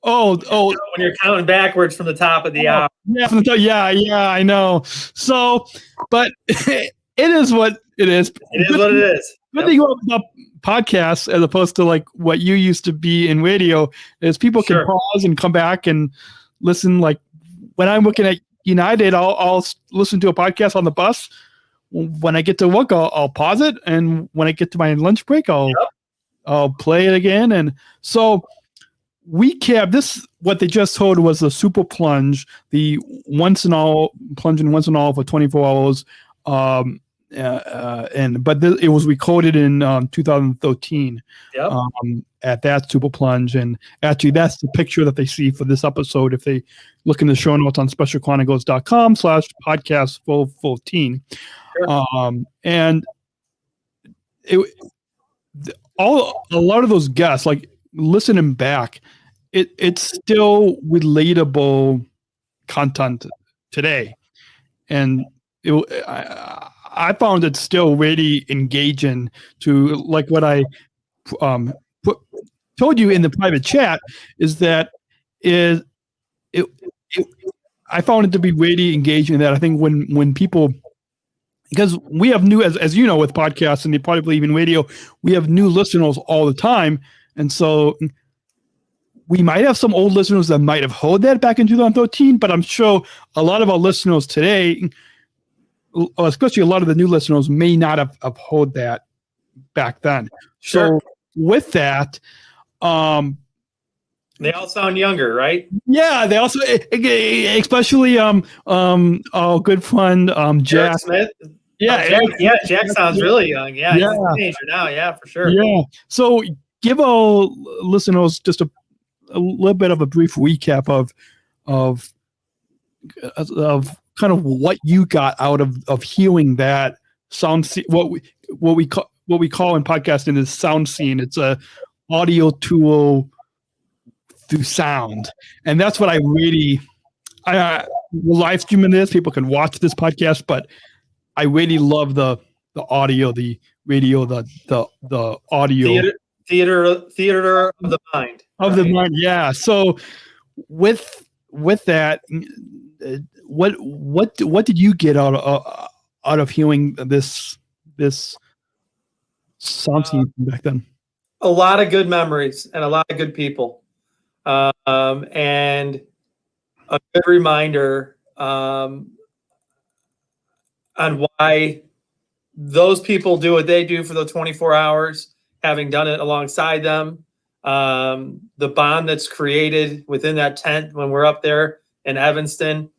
Oh! When you're counting backwards from the top of the hour. Yeah, from the top, yeah, I know. So, but it is what it is. It is what it is. Good thing about podcasts, as opposed to like what you used to be in radio, is people can pause and come back and listen. Like when I'm looking at United, I'll listen to a podcast on the bus. When I get to work, I'll pause it, and when I get to my lunch break, I'll play it again. And so recap this. What they just told was the Super Plunge, the once and all plunging once and all for 24 hours. It was recorded in 2013 at that Super Plunge, and actually that's the picture that they see for this episode if they look in the show notes on specialchronicles.com/podcast 414. And a lot of those guests, like listening back, it's still relatable content today, and I found it still really engaging to, like what I told you in the private chat, is that I found it to be really engaging. That I think when people, because we have new, as you know, with podcasts and probably even radio, we have new listeners all the time. And so we might have some old listeners that might have heard that back in 2013, but I'm sure a lot of our listeners today, especially a lot of the new listeners, may not have heard that back then. So with that, they all sound younger, right? Yeah, they also, especially our good friend Jack Smith. Yeah, Jack sounds really young. Yeah, he's a teenager now. Yeah, for sure. Yeah. So give our listeners just a little bit of a brief recap of kind of what you got out of hearing that sound. What we call in podcasting is sound scene. It's a audio tool through sound, and that's what I live streaming this. People can watch this podcast, but I really love the audio, the radio, the audio theater of the mind. Of the mind, yeah. So with that, what did you get out of hearing this sound scene back then? A lot of good memories and a lot of good people, and a good reminder on why those people do what they do for the 24 hours, having done it alongside them. The bond that's created within that tent when we're up there in Evanston.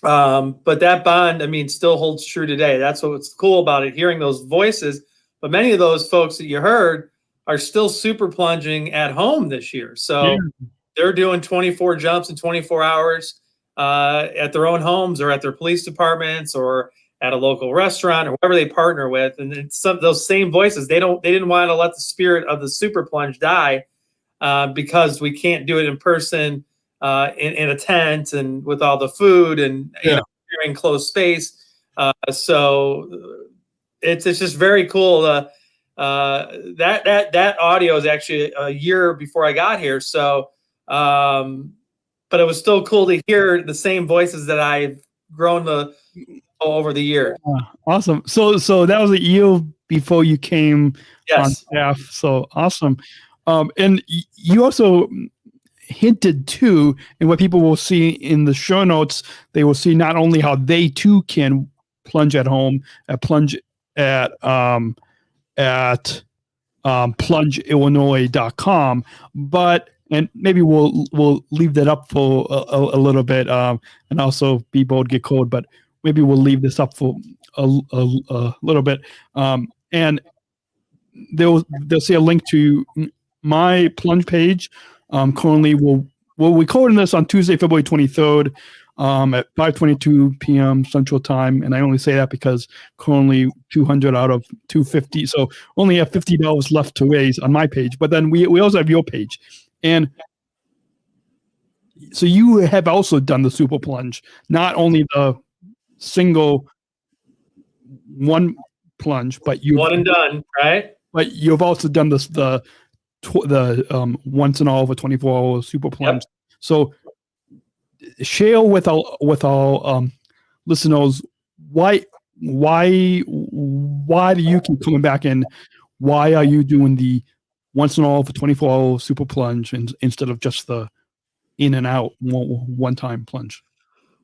But that bond, I mean, still holds true today. That's what's cool about it, hearing those voices. But many of those folks that you heard are still super plunging at home this year. So they're doing 24 jumps in 24 hours at their own homes or at their police departments or at a local restaurant or whoever they partner with. And it's those same voices. They didn't want to let the spirit of the Super Plunge die because we can't do it in person in a tent and with all the food and you know, in closed space. So it's just very cool. That audio is actually a year before I got here. So, but but it was still cool to hear the same voices that I've grown over the years. Awesome. So that was a year before you came on staff. So awesome. And you also hinted too, and what people will see in the show notes, they will see not only how they too can plunge at home at Plunge at plungeillinois.com, but and maybe we'll leave that up for a little bit, and also be bold, get cold, but maybe we'll leave this up for a little bit, and they'll see a link to my plunge page. Currently, we're recording this on Tuesday, February 23rd, at 5:22 p.m. Central Time, and I only say that because currently 200 out of 250, so only have $50 left to raise on my page. But then we also have your page, and so you have also done the Super Plunge, not only the single one plunge, but you one and done, right? But you've also done this the once and all over 24-hour Super Plunge. Yep. So share with our listeners why do you keep coming back, and why are you doing the once and all over 24-hour Super Plunge instead of just the in and out one-time plunge?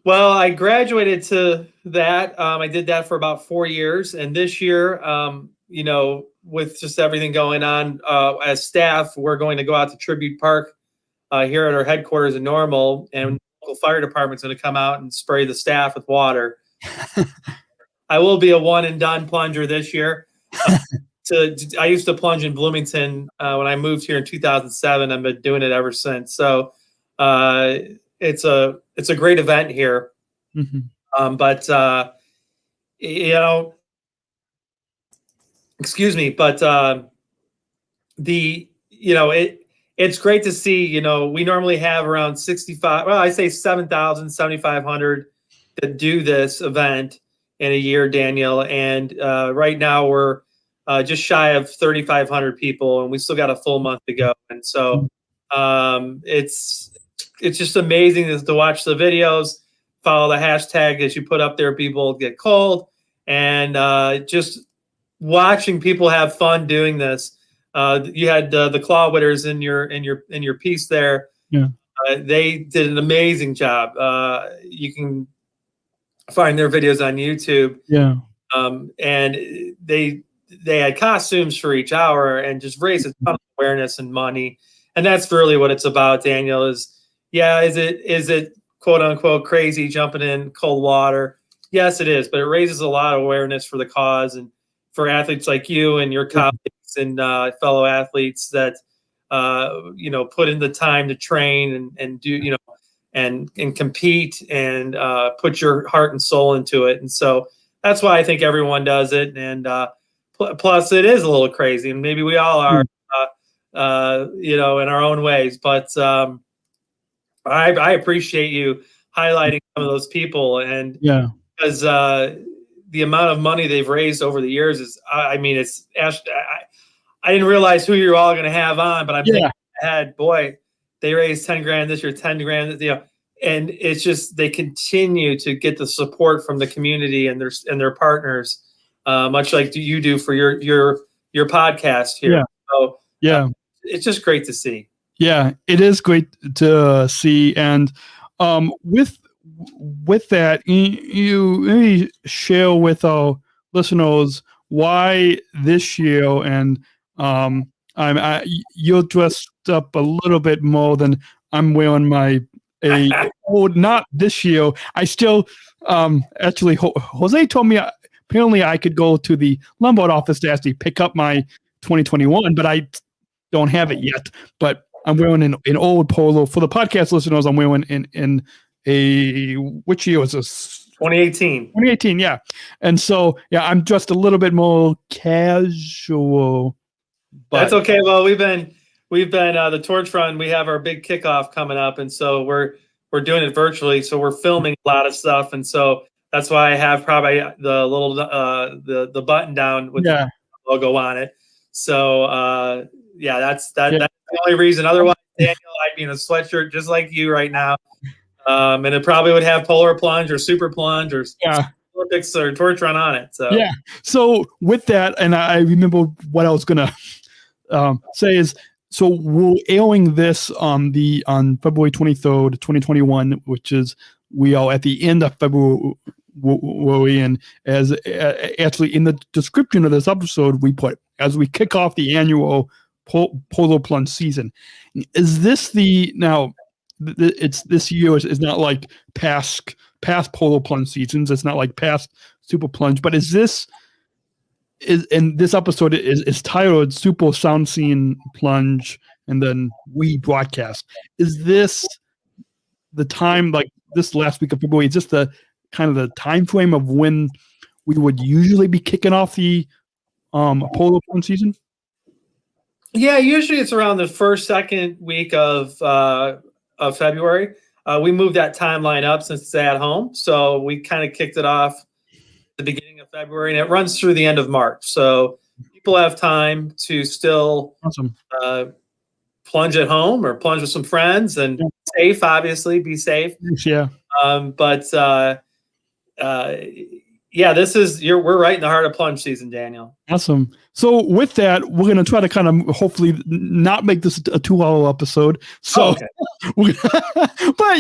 Well, I graduated to that. I did that for about 4 years, and this year, with just everything going on, as staff, we're going to go out to Tribute Park here at our headquarters in Normal, and local fire department's going to come out and spray the staff with water. I will be a one and done plunger this year. I used to plunge in Bloomington when I moved here in 2007. I've been doing it ever since. So it's a great event here. Mm-hmm. Excuse me, but it's great to see, we normally have around 7,000, 7,500 that do this event in a year, Daniel. And right now we're just shy of 3,500 people, and we still got a full month to go. And so it's just amazing to watch the videos, follow the hashtag as you put up there, people get cold, and just watching people have fun doing this. You had the Claw Witters in your piece there. Yeah, they did an amazing job. You can find their videos on YouTube. Yeah, and they had costumes for each hour and just raised a ton of awareness and money. And that's really what it's about, Daniel. Is it quote unquote crazy jumping in cold water? Yes, it is, but it raises a lot of awareness for the cause and for athletes like you and your colleagues and fellow athletes that put in the time to train and do and compete and put your heart and soul into it. And so that's why I think everyone does it. And plus, it is a little crazy, and maybe we all are, in our own ways. But I appreciate you highlighting some of those people, and because the amount of money they've raised over the years is, I didn't realize who you're all going to have on, but I'm thinking ahead, boy, they raised 10 grand this year, 10 grand, and it's just, they continue to get the support from the community and their partners, much like you do for your podcast here. Yeah. So, it's just great to see. Yeah, it is great to see. And with that, you maybe share with our listeners why this year, and you're dressed up a little bit more than I'm wearing not this year. I still actually Jose told me apparently I could go to the Lombard office to actually pick up my 2021, but I don't have it yet. But I'm wearing an old polo. For the podcast listeners, I'm wearing in a, which year was this? 2018. 2018, yeah. And so, I'm dressed a little bit more casual. But that's okay. Well, we've been the Torch Run. We have our big kickoff coming up, and so we're doing it virtually. So we're filming a lot of stuff, and so that's why I have probably the little the button down with the logo on it. So that's the only reason. Otherwise, Daniel, I'd be in a sweatshirt just like you right now. And it probably would have Polar Plunge or Super Plunge or Olympics or Torch Run on it. So yeah. So with that, and I remember what I was gonna say is, so we're airing this on February 23rd, 2021, which is we are at the end of February. And as actually in the description of this episode, we put as we kick off the annual Polar Plunge season. Is this it's this year is not like past Polar Plunge seasons. It's not like past Super Plunge, but and this episode is titled Super Soundseeing Plunge and then Rebroadcast. Is this the time, like this last week of February, is this the kind of the time frame of when we would usually be kicking off the Polar Plunge season? Yeah, usually it's around the second week of February. We moved that timeline up since it's at home, so we kind of kicked it off at the beginning of February, and it runs through the end of March. So people have time to still plunge at home or plunge with some friends and safe, obviously, be safe. Yeah. We're right in the heart of plunge season, Daniel. Awesome. So with that, we're going to try to kind of hopefully not make this a 2-hour episode. So, but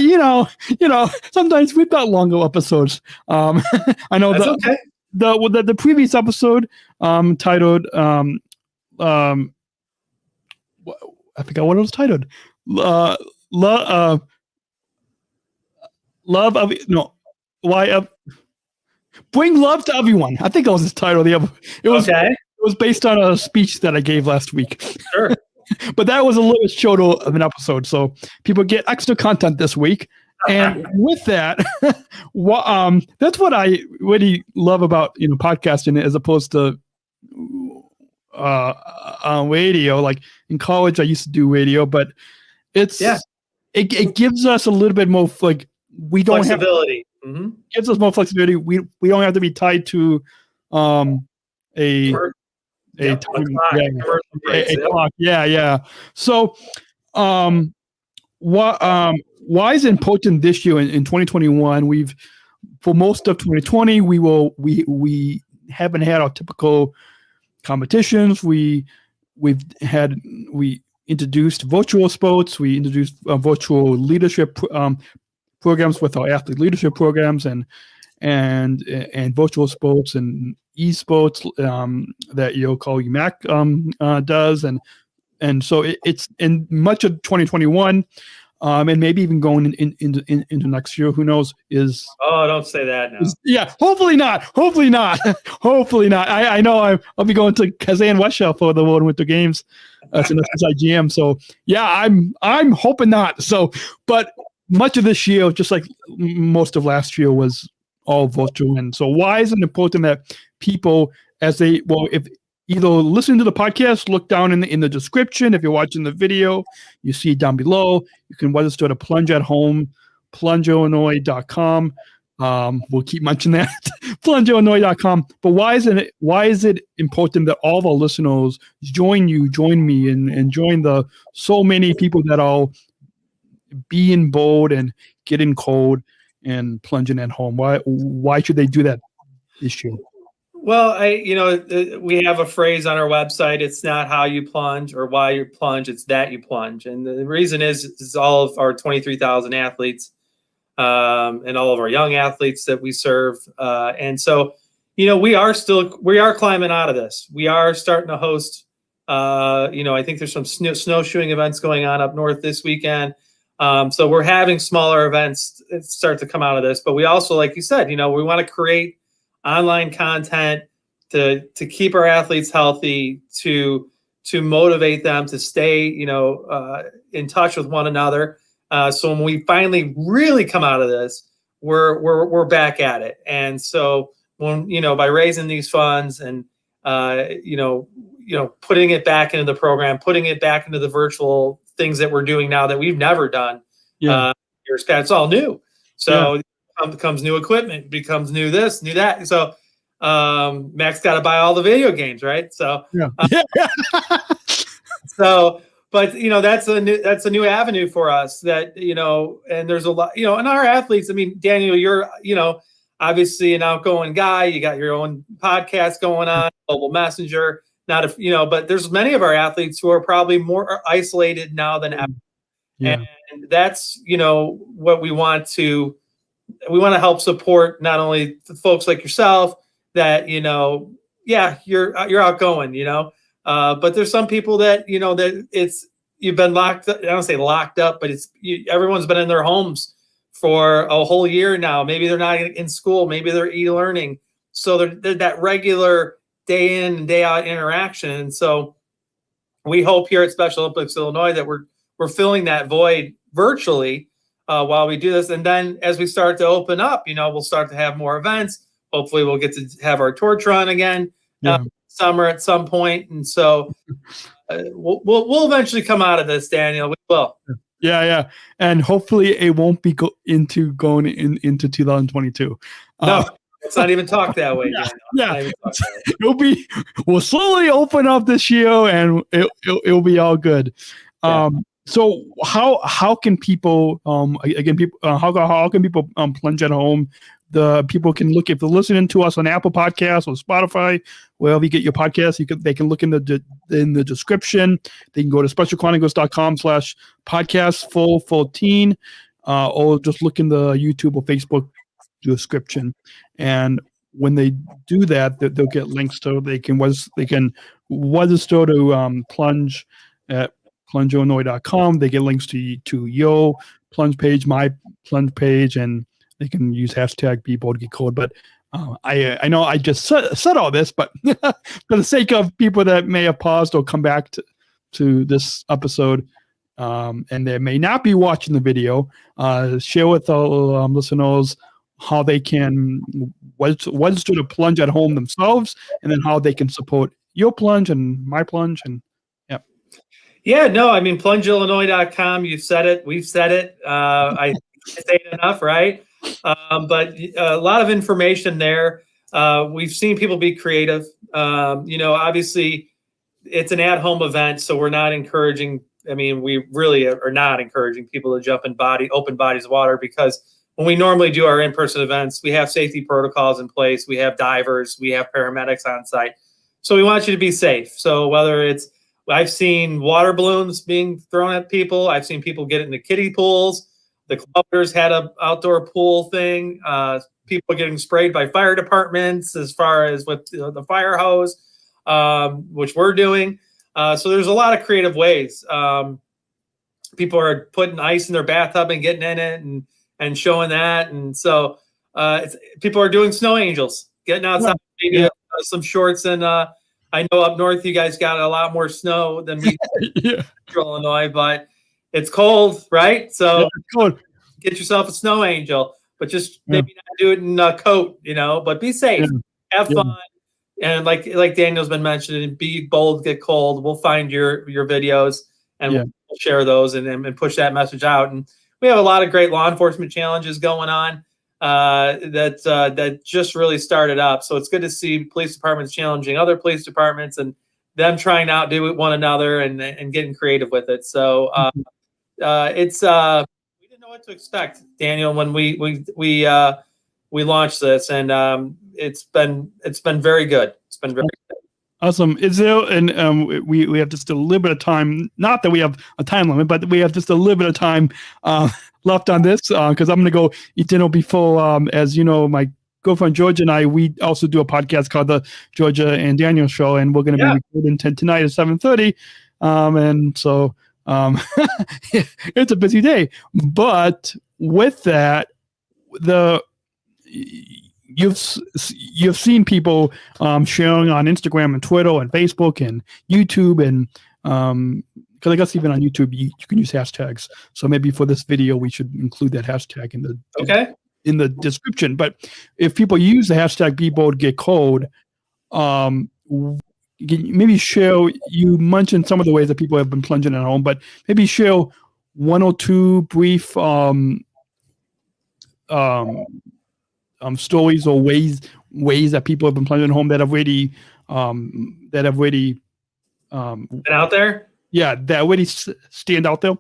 sometimes we've got longer episodes. I know the previous episode titled I forgot what it was titled. Bring love to everyone. I think that was his title. It was based on a speech that I gave last week. Sure. But that was a little bit shorter of an episode, so people get extra content this week. And with that, that's what I really love about podcasting as opposed to radio. Like in college, I used to do radio, but it gives us a little bit more like we don't flexibility. Gives us more flexibility. We don't have to be tied to a clock. Yeah. So, why is it important this year in 2021? For most of 2020, we haven't had our typical competitions. We introduced virtual sports. We introduced virtual leadership programs with our athlete leadership programs and virtual sports and esports that call UMAC does, and so it's in much of 2021 and maybe even going into next year. Who knows? Don't say that now. Hopefully not. I know I'll be going to Kazan Westshell for the World Winter Games. That's an IGM. So yeah, I'm hoping not. So, but much of this year, just like most of last year, was all virtual. And so why is it important that people, if either listen to the podcast, look down in the description. If you're watching the video, you see it down below. You can register to Plunge at Home, plungeillinois.com. We'll keep mentioning that, plungeillinois.com. But why is it important that all of our listeners join me, and join so many people that are being bold and getting cold and plunging at home? Why should they do that this year? Well, we have a phrase on our website. It's not how you plunge or why you plunge. It's that you plunge. And the reason is all of our 23,000 athletes and all of our young athletes that we serve. And so, we are climbing out of this. We are starting to host, I think there's some snowshoeing events going on up north this weekend. So we're having smaller events start to come out of this, but we also, like you said, we want to create online content to keep our athletes healthy, to motivate them to stay, in touch with one another. So when we finally really come out of this, we're back at it. And so when, by raising these funds and, putting it back into the program, putting it back into the virtual things that we're doing now that we've never done years past, it's all new. So becomes new equipment, becomes new this, new that. So Max got to buy all the video games, right? So, but that's a new avenue for us that, and there's a lot, and our athletes, I mean, Daniel, you're, obviously an outgoing guy. You got your own podcast going on, Global Messenger, but there's many of our athletes who are probably more isolated now than ever. Yeah. And that's, what we want to help support, not only the folks like yourself that, you're outgoing, but there's some people that, that you've been locked up. I don't say locked up, but everyone's been in their homes for a whole year now. Maybe they're not in school. Maybe they're e-learning. So they're that regular day in and day out interaction. And so we hope here at Special Olympics Illinois that we're filling that void virtually while we do this. And then as we start to open up, we'll start to have more events. Hopefully we'll get to have our torch run again summer at some point. And so we'll eventually come out of this, Daniel. We will. Yeah. And hopefully it won't be into 2022. No, let's not even talk that way. Yeah. We'll slowly open up this year and it'll be all good. So how can people how can people plunge at home? The people can look, if they're listening to us on Apple Podcasts or Spotify, wherever you get your podcasts, they can look in the description. They can go to specialchronicles.com/podcast414 or just look in the YouTube or Facebook description. And when they do that, they'll get links to they can register to Plunge at PlungeIllinois.com. They get links to your Plunge page, my Plunge page, and they can use hashtag #BeBoldGetCode. But I know I just said all this, but for the sake of people that may have paused or come back to this episode, and they may not be watching the video, share with our listeners how they can register to Plunge at home themselves, and then how they can support your Plunge and my Plunge. And yeah, no, I mean, PlungeIllinois.com, you said it, we've said it. I say it enough, right? But a lot of information there. We've seen people be creative. Obviously it's an at-home event, so we're not encouraging. I mean, we really are not encouraging people to jump in open bodies of water, because when we normally do our in-person events, we have safety protocols in place. We have divers, we have paramedics on site. So we want you to be safe. So whether I've seen water balloons being thrown at people. I've seen people get into kiddie pools. The Clubbers had an outdoor pool thing. People getting sprayed by fire departments as far as with the fire hose, which we're doing. So there's a lot of creative ways. People are putting ice in their bathtub and getting in it and showing that. And so people are doing snow angels, getting outside, maybe some shorts. And I know up north you guys got a lot more snow than we do in Illinois, but it's cold, right? So get yourself a snow angel, but just maybe not do it in a coat, but be safe, have fun. And like Daniel's been mentioning, be bold, get cold. We'll find your videos and we'll share those and push that message out. And we have a lot of great law enforcement challenges going on that just really started up. So it's good to see police departments challenging other police departments and them trying to outdo one another and getting creative with it. So it's we didn't know what to expect, Daniel, when we launched this, and it's been very good. It's been very good. Awesome. Is there, and we have just a little bit of time, not that we have a time limit, but we have just a little bit of time left on this, because I'm going to go eat dinner before, as you know, my girlfriend Georgia and I, we also do a podcast called the Georgia and Daniel Show, and we're going to be recording tonight at 7:30. And so it's a busy day. But with that, you've seen people sharing on Instagram and Twitter and Facebook and YouTube, and because I guess even on YouTube you can use hashtags. So maybe for this video we should include that hashtag in the description. But if people use the hashtag #BeBoldGetCode, maybe share. You mentioned some of the ways that people have been plunging at home, but maybe share one or two brief stories or ways that people have been plunging at home that have really been out there. Yeah, that really stand out there.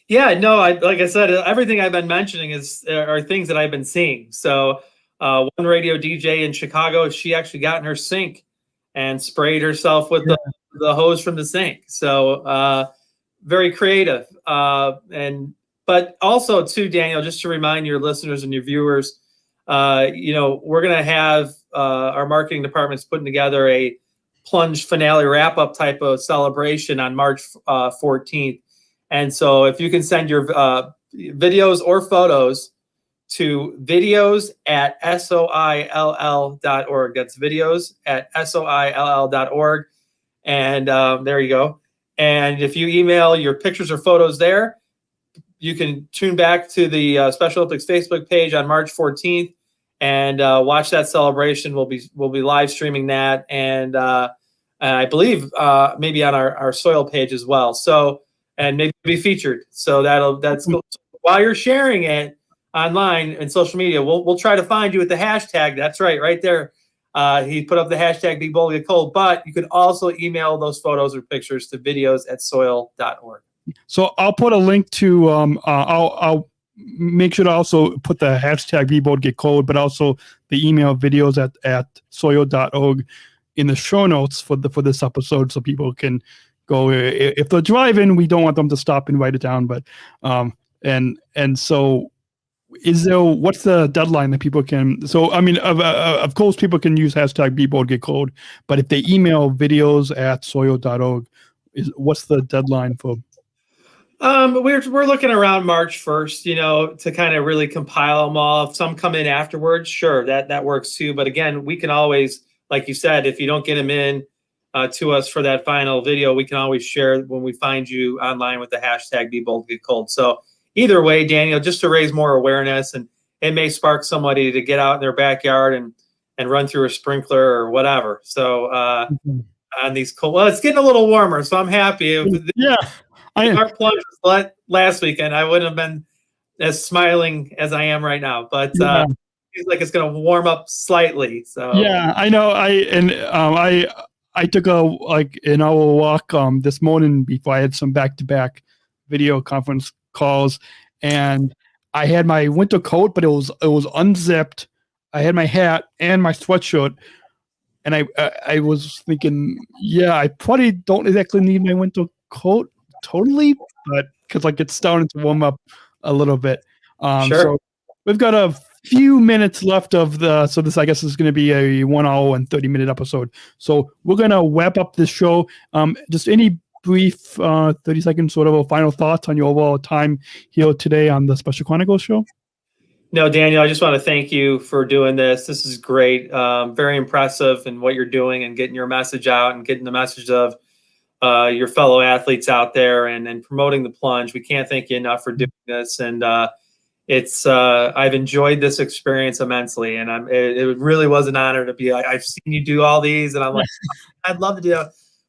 Yeah, no, like I said, everything I've been mentioning are things that I've been seeing. So one radio DJ in Chicago, she actually got in her sink and sprayed herself with the hose from the sink. So very creative. But also too, Daniel, just to remind your listeners and your viewers, we're going to have our marketing department's putting together a Plunge finale wrap-up type of celebration on March 14th. And so if you can send your videos or photos to videos@soill.org. That's videos@soill.org. And there you go. And if you email your pictures or photos there, you can tune back to the Special Olympics Facebook page on March 14th and watch that celebration. We'll be live streaming that, and I believe maybe on our Soil page as well. So, and maybe be featured. So that's cool. While you're sharing it online and social media, we'll try to find you with the hashtag. That's right there. He put up the hashtag Big Bowl Get Cold, but you can also email those photos or pictures to videos@soil.org. So I'll put a link to I'll make sure to also put the hashtag Big Bowl Get Cold, but also the email videos at soil.org in the show notes for this episode, so people can go. If they're driving, we don't want them to stop and write it down. But and so, what's the deadline that people can? So I mean, of course, people can use hashtag #BeBoldGetCold, but if they email videos@soil.org, what's the deadline for? We're looking around March 1st, to kind of really compile them all. If some come in afterwards, sure, that works too. But again, we can always, like you said, if you don't get them in to us for that final video, we can always share when we find you online with the hashtag #BeBoldGetCold. So either way, Daniel, just to raise more awareness, and it may spark somebody to get out in their backyard and run through a sprinkler or whatever. So on these cold, well, it's getting a little warmer, so I'm happy. Our plunge was last weekend, I wouldn't have been as smiling as I am right now. But it seems like it's going to warm up slightly. So yeah, I know. I took an hour walk this morning before I had some back-to-back video conference calls, and I had my winter coat, but it was unzipped. I had my hat and my sweatshirt, and I was thinking, I probably don't exactly need my winter coat totally, but because it's starting to warm up a little bit. Sure. So we've got a few minutes left of so this, I guess, is going to be a 1 hour and 30-minute episode. So we're going to wrap up the show. Just any brief 30-second sort of final thoughts on your overall time here today on the Special Chronicles Show? No, Daniel, I just want to thank you for doing this. This is great. Very impressive in what you're doing and getting your message out and getting the message of your fellow athletes out there and promoting the plunge. We can't thank you enough for doing this. And I've enjoyed this experience immensely. And it really was an honor to be I've seen you do all these, and I'm like, I'd love to do it.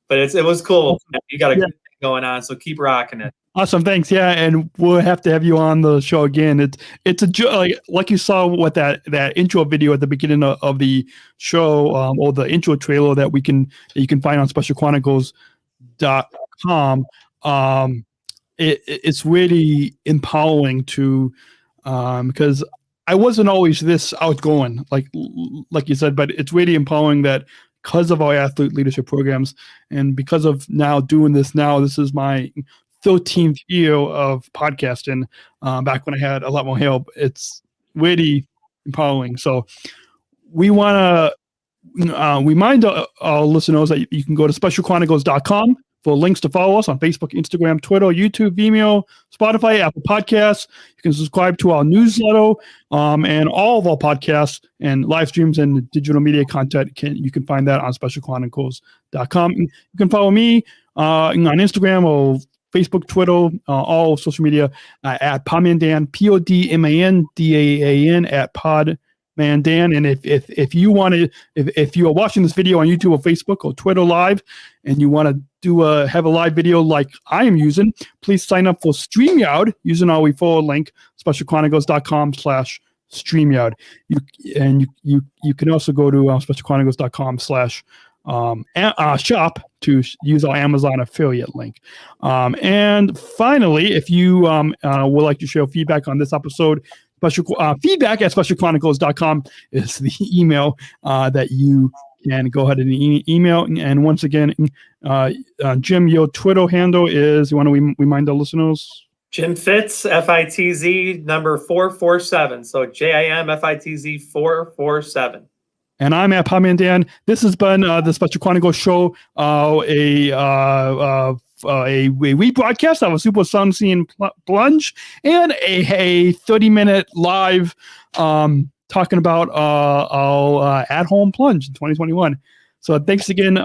But it was cool. You got a good thing going on, so keep rocking it. Awesome, thanks. Yeah, and we'll have to have you on the show again. It's like you saw with that intro video at the beginning of the show, or the intro trailer that you can find on specialchronicles.com. It's really empowering to because I wasn't always this outgoing, like you said, but it's really empowering that because of our athlete leadership programs and because of now doing this now, this is my 13th year of podcasting. Back when I had a lot more help, it's really empowering. So we want to remind our listeners that you can go to specialchronicles.com for links to follow us on Facebook, Instagram, Twitter, YouTube, Vimeo, Spotify, Apple Podcasts. You can subscribe to our newsletter and all of our podcasts and live streams and digital media content. You can find that on specialchronicles.com. You can follow me on Instagram or Facebook, Twitter, all social media at PodmanDan, PodmanDan at PodmanDan. And if you want to, if you are watching this video on YouTube or Facebook or Twitter Live, and you want to have a live video like I am using, please sign up for StreamYard using our referral link, specialchronicles.com/StreamYard. You can also go to specialchronicles.com/shop to use our Amazon affiliate link. And finally, if you would like to share feedback on this episode, feedback at specialchronicles.com is the email that you can go ahead and email. And once again, Jim, your Twitter handle is, you want to remind the listeners? Jim Fitz, FITZ, number 447. So JIM FITZ 447. And I'm at PodmanDan. This has been the Special Chronicles Show, a rebroadcast of a Super Soundseeing Plunge, and a 30-minute live talking about our at-home plunge in 2021. So thanks again,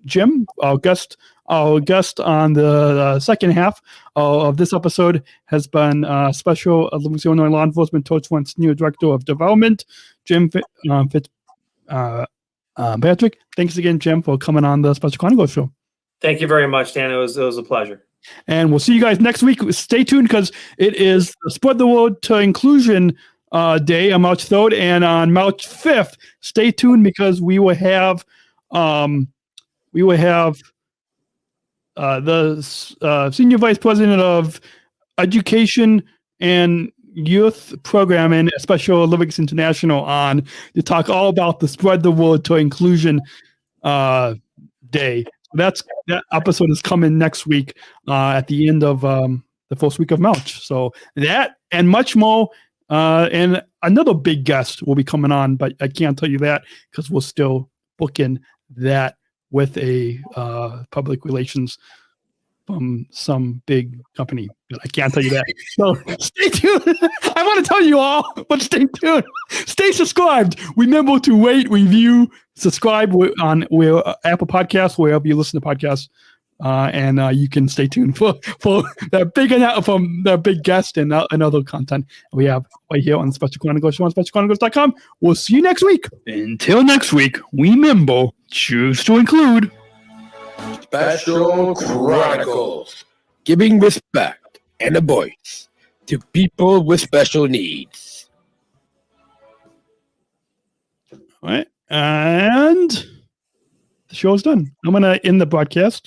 Jim, our guest on the second half of this episode has been Special Olympics Illinois Law Enforcement Torchfront's new Director of Development, Jim Fitzpatrick. Thanks again, Jim, for coming on the Special Chronicles Show. Thank you very much, Dan. It was a pleasure. And we'll see you guys next week. Stay tuned because it is Spread the Word to Inclusion Day on March 3rd, and on March 5th, stay tuned because we will have the Senior Vice President of Education and Youth Programming at Special Olympics International on to talk all about the Spread the Word to Inclusion Day. That episode is coming next week at the end of the first week of March. So that and much more, and another big guest will be coming on, but I can't tell you that because we're still booking that with a public relations from some big company, but I can't tell you that. So stay tuned. I want to tell you all, but stay tuned. Stay subscribed. Remember to rate, review, subscribe on Apple Podcasts, wherever you listen to podcasts, and you can stay tuned for that big guest and other content we have right here on the Special Chronicles Show on SpecialChronicles.com. We'll see you next week. Until next week, remember, choose to include Special Chronicles, giving respect and a voice to people with special needs. All right, and the show's done. I'm going to end the broadcast.